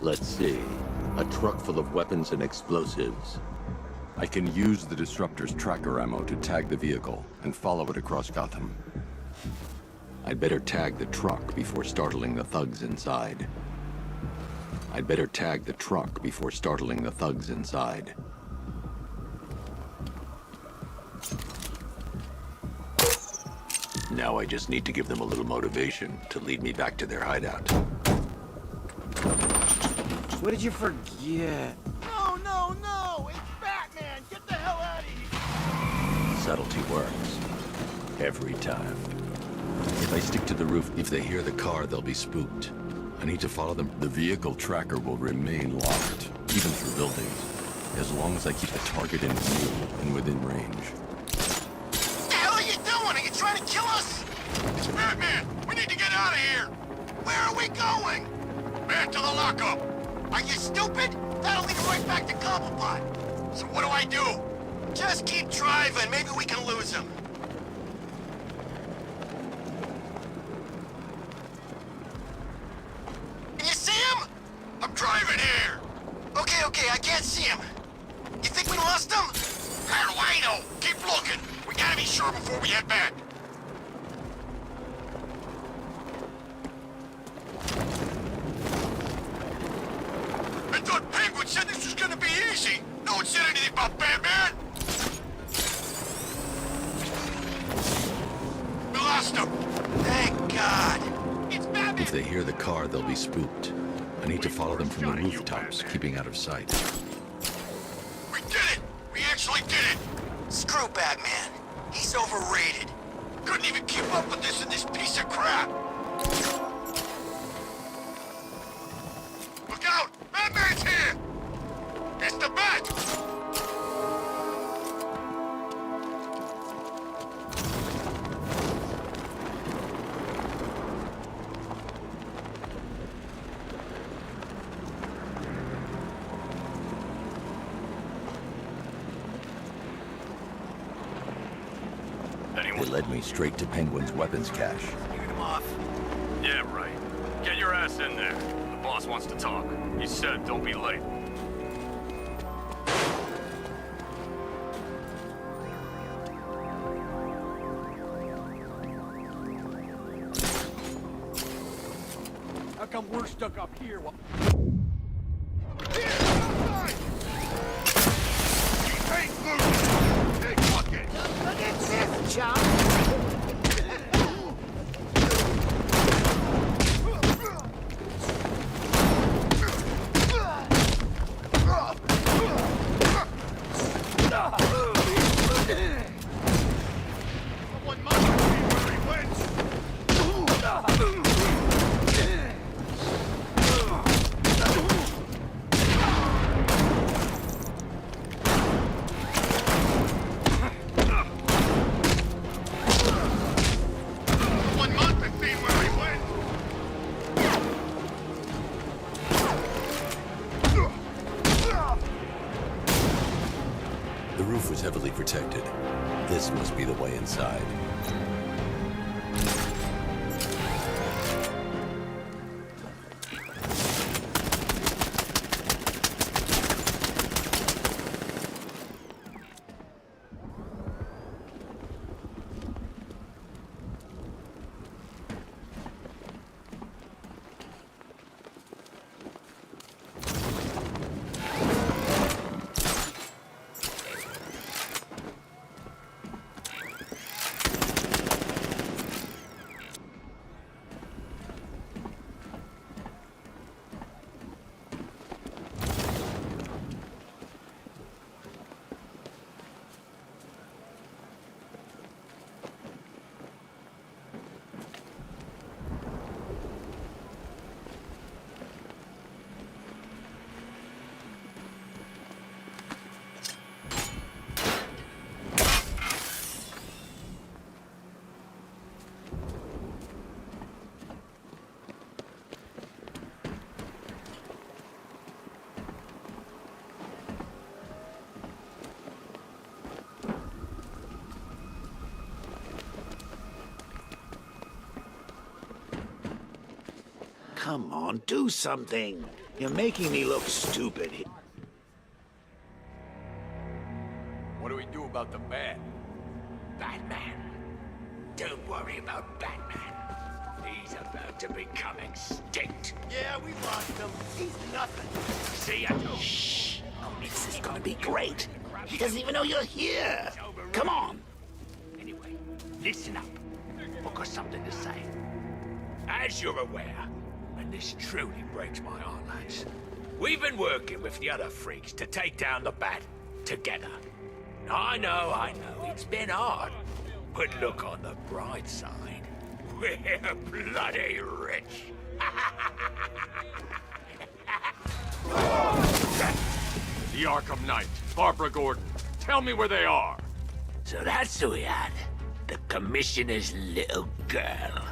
Let's see. A truck full of weapons and explosives. I can use the disruptor's tracker ammo to tag the vehicle and follow it across Gotham. I'd better tag the truck before startling the thugs inside. Now I just need to give them a little motivation to lead me back to their hideout. What did you forget? No, no, no! It's Batman! Get the hell out of here! Subtlety works. Every time. If I stick to the roof, if they hear the car, they'll be spooked. I need to follow them. The vehicle tracker will remain locked, even through buildings, as long as I keep the target in view and within range. What the hell are you doing? Are you trying to kill us? Batman, we need to get out of here! Where are we going? Back to the lockup! Are you stupid? That'll lead right back to Cobblepot. So what do I do? Just keep driving. Maybe we can lose him. Can you see him? I'm driving here. Okay, I can't see him. You think we lost him? How do I know? Keep looking. We gotta be sure before we head back. I thought Penguin said this was gonna be easy. No one said anything about Batman. We lost him. Thank God. It's Batman. If they hear the car, they'll be spooked. I need to follow them from the rooftops, keeping out of sight. We did it! We actually did it! Screw Batman. He's overrated. Couldn't even keep up with this in this piece of crap. Look out! Batman's here! It's the Bat! They led me straight to Penguin's weapons cache. Get him off. Yeah, right. Get your ass in there. The boss wants to talk. He said don't be late. How come we're stuck up here? The roof was heavily protected. This must be the way inside. Come on, do something. You're making me look stupid. What do we do about the Bat? Batman. Don't worry about Batman. He's about to become extinct. Yeah, we lost him. He's nothing. See ya. Shh. This is gonna be great. He doesn't even know you're here. Come on. Anyway, listen up. I've got something to say. As you're aware, and this truly breaks my heart, lads, we've been working with the other freaks to take down the Bat together. I know, it's been hard. But look on the bright side. We're bloody rich. The Arkham Knight, Barbara Gordon. Tell me where they are. So that's who we had. The Commissioner's little girl.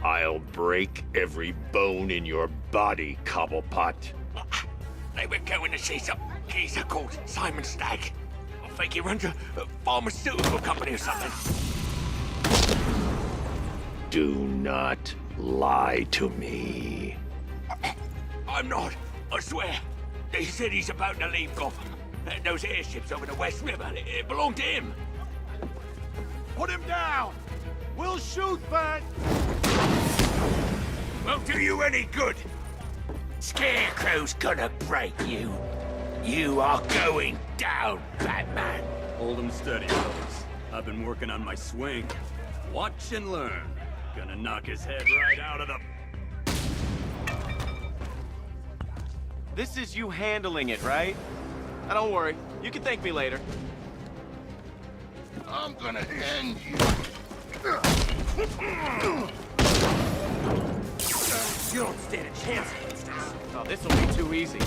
I'll break every bone in your body, cobblepot. They were going to see some geezer called Simon Stagg. I think he runs a pharmaceutical company or something. Do not lie to me. I'm not, I swear. They said he's about to leave Gotham. Those airships over the West River, it belonged to him. Put him down! We'll shoot, but... Won't do you any good. Scarecrow's gonna break you. You are going down, Batman. Hold him steady, fellas. I've been working on my swing. Watch and learn. Gonna knock his head right out of the... This is you handling it, right? Now, don't worry. You can thank me later. I'm gonna end you. You don't stand a chance against us. Oh, this'll be too easy.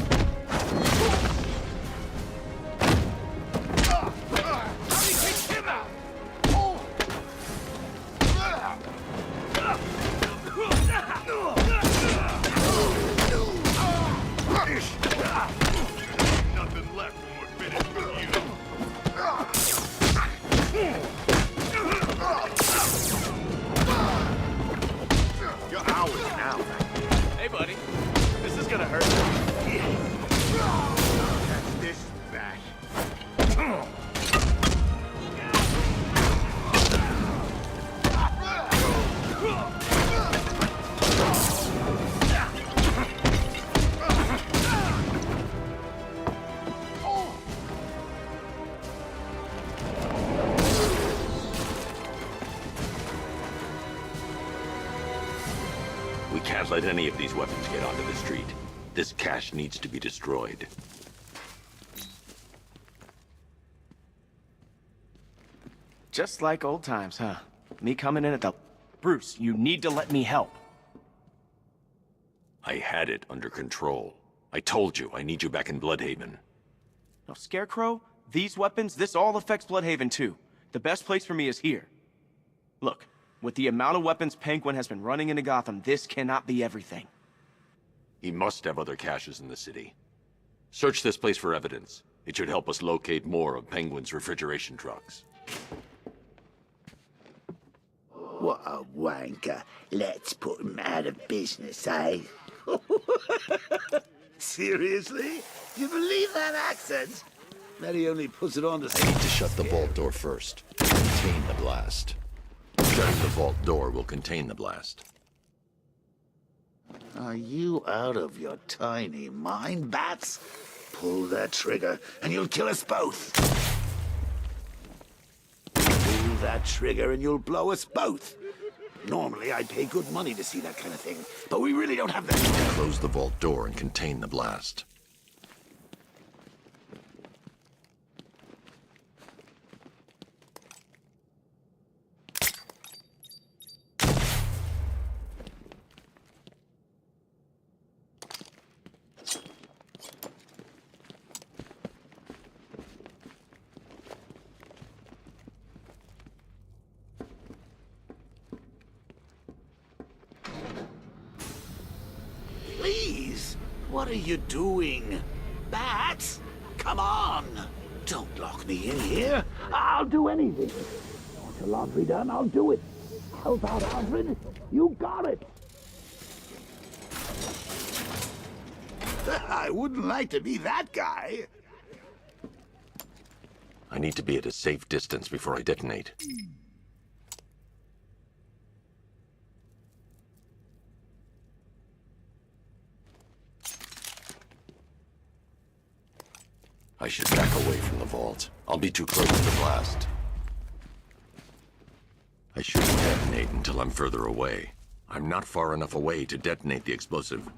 How do you take him out? Nothing left when we're finished with you. You're ours now. Hey, buddy. This is gonna hurt. That's this back. We can't let any of these weapons get onto the street. This cache needs to be destroyed. Just like old times, huh? Me coming in at the... Bruce, you need to let me help. I had it under control. I told you, I need you back in Bloodhaven. No, Scarecrow, these weapons, this all affects Bloodhaven too. The best place for me is here. Look, with the amount of weapons Penguin has been running into Gotham, this cannot be everything. He must have other caches in the city. Search this place for evidence. It should help us locate more of Penguin's refrigeration trucks. What a wanker. Let's put him out of business, eh? Seriously? You believe that accent? That he only puts it on to... I need to shut the vault door first. Contain the blast. Shutting the vault door will contain the blast. Are you out of your tiny mind, Bats? Pull that trigger, and you'll kill us both. Pull that trigger, and you'll blow us both. Normally, I'd pay good money to see that kind of thing, but we really don't have that. Close the vault door and contain the blast. Please, what are you doing? Bats, come on. Don't lock me in here. I'll do anything. Want your laundry done? I'll do it. Help out, Alfred. You got it. I wouldn't like to be that guy. I need to be at a safe distance before I detonate. I should back away from the vault. I'll be too close to the blast. I shouldn't detonate until I'm further away. I'm not far enough away to detonate the explosive.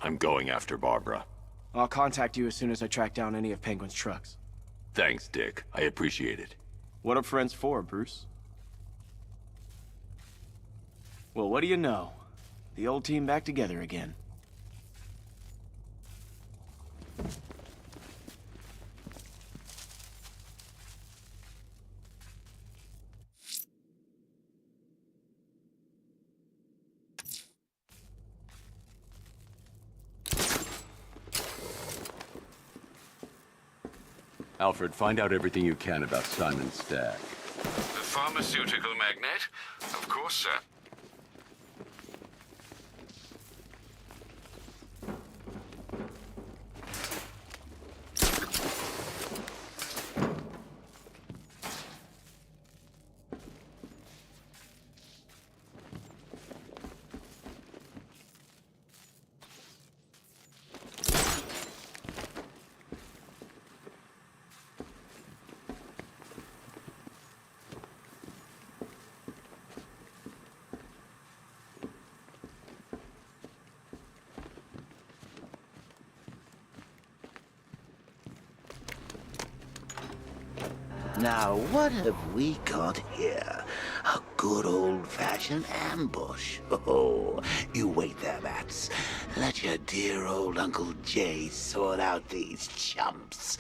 I'm going after Barbara. I'll contact you as soon as I track down any of Penguin's trucks. Thanks, Dick. I appreciate it. What are friends for, Bruce? Well, what do you know? The old team back together again. Alfred, find out everything you can about Simon Stagg. The pharmaceutical magnate? Of course, sir. Now, what have we got here? A good old-fashioned ambush. Oh, you wait there, Bats. Let your dear old Uncle Jay sort out these chumps.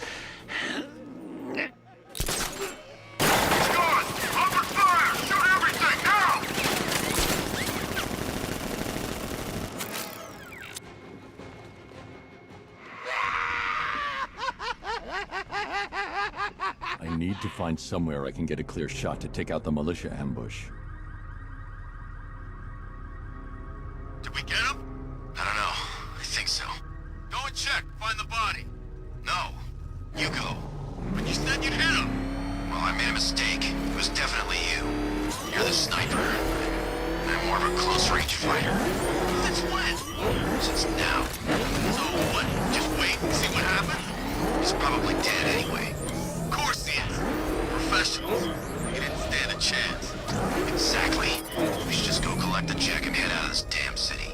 I need to find somewhere I can get a clear shot to take out the militia ambush. Did we get him? I don't know. I think so. Go and check. Find the body. No. You go. But you said you'd hit him. Well, I made a mistake. It was definitely you. You're the sniper. I'm more of a close-range fighter. Since when? Since now. So what? Just wait and see what happens? He's probably dead anyway. Of course he is. Professionals. He didn't stand a chance. Exactly. We should just go collect the check and head out of this damn city.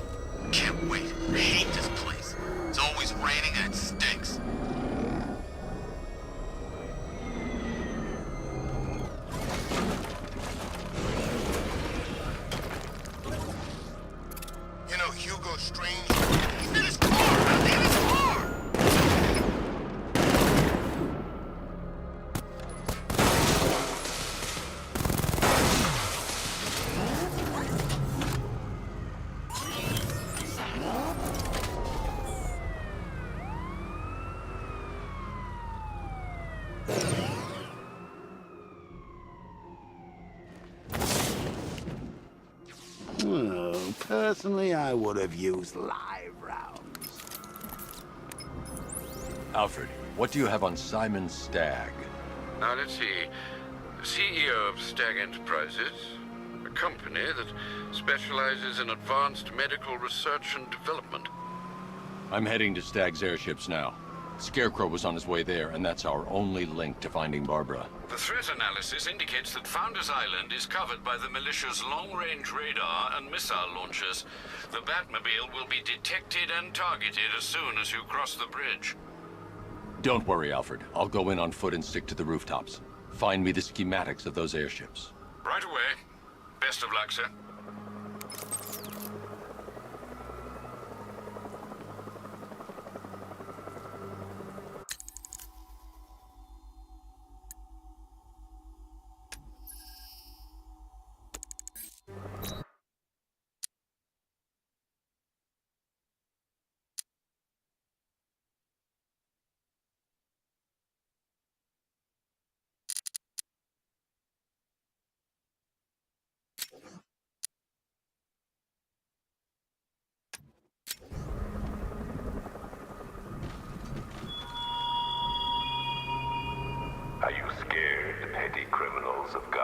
Can't wait. I hate this place. It's always raining and it stinks. You know Hugo Strange? He's in his car! How's he in his car? Oh, personally, I would have used live rounds. Alfred, what do you have on Simon Stagg? Now, let's see. The CEO of Stagg Enterprises, a company that specializes in advanced medical research and development. I'm heading to Stagg's airships now. Scarecrow was on his way there, and that's our only link to finding Barbara. The threat analysis indicates that Founders Island is covered by the militia's long-range radar and missile launchers. The Batmobile will be detected and targeted as soon as you cross the bridge. Don't worry, Alfred. I'll go in on foot and stick to the rooftops. Find me the schematics of those airships. Right away. Best of luck, sir. Are you scared, petty criminals of God?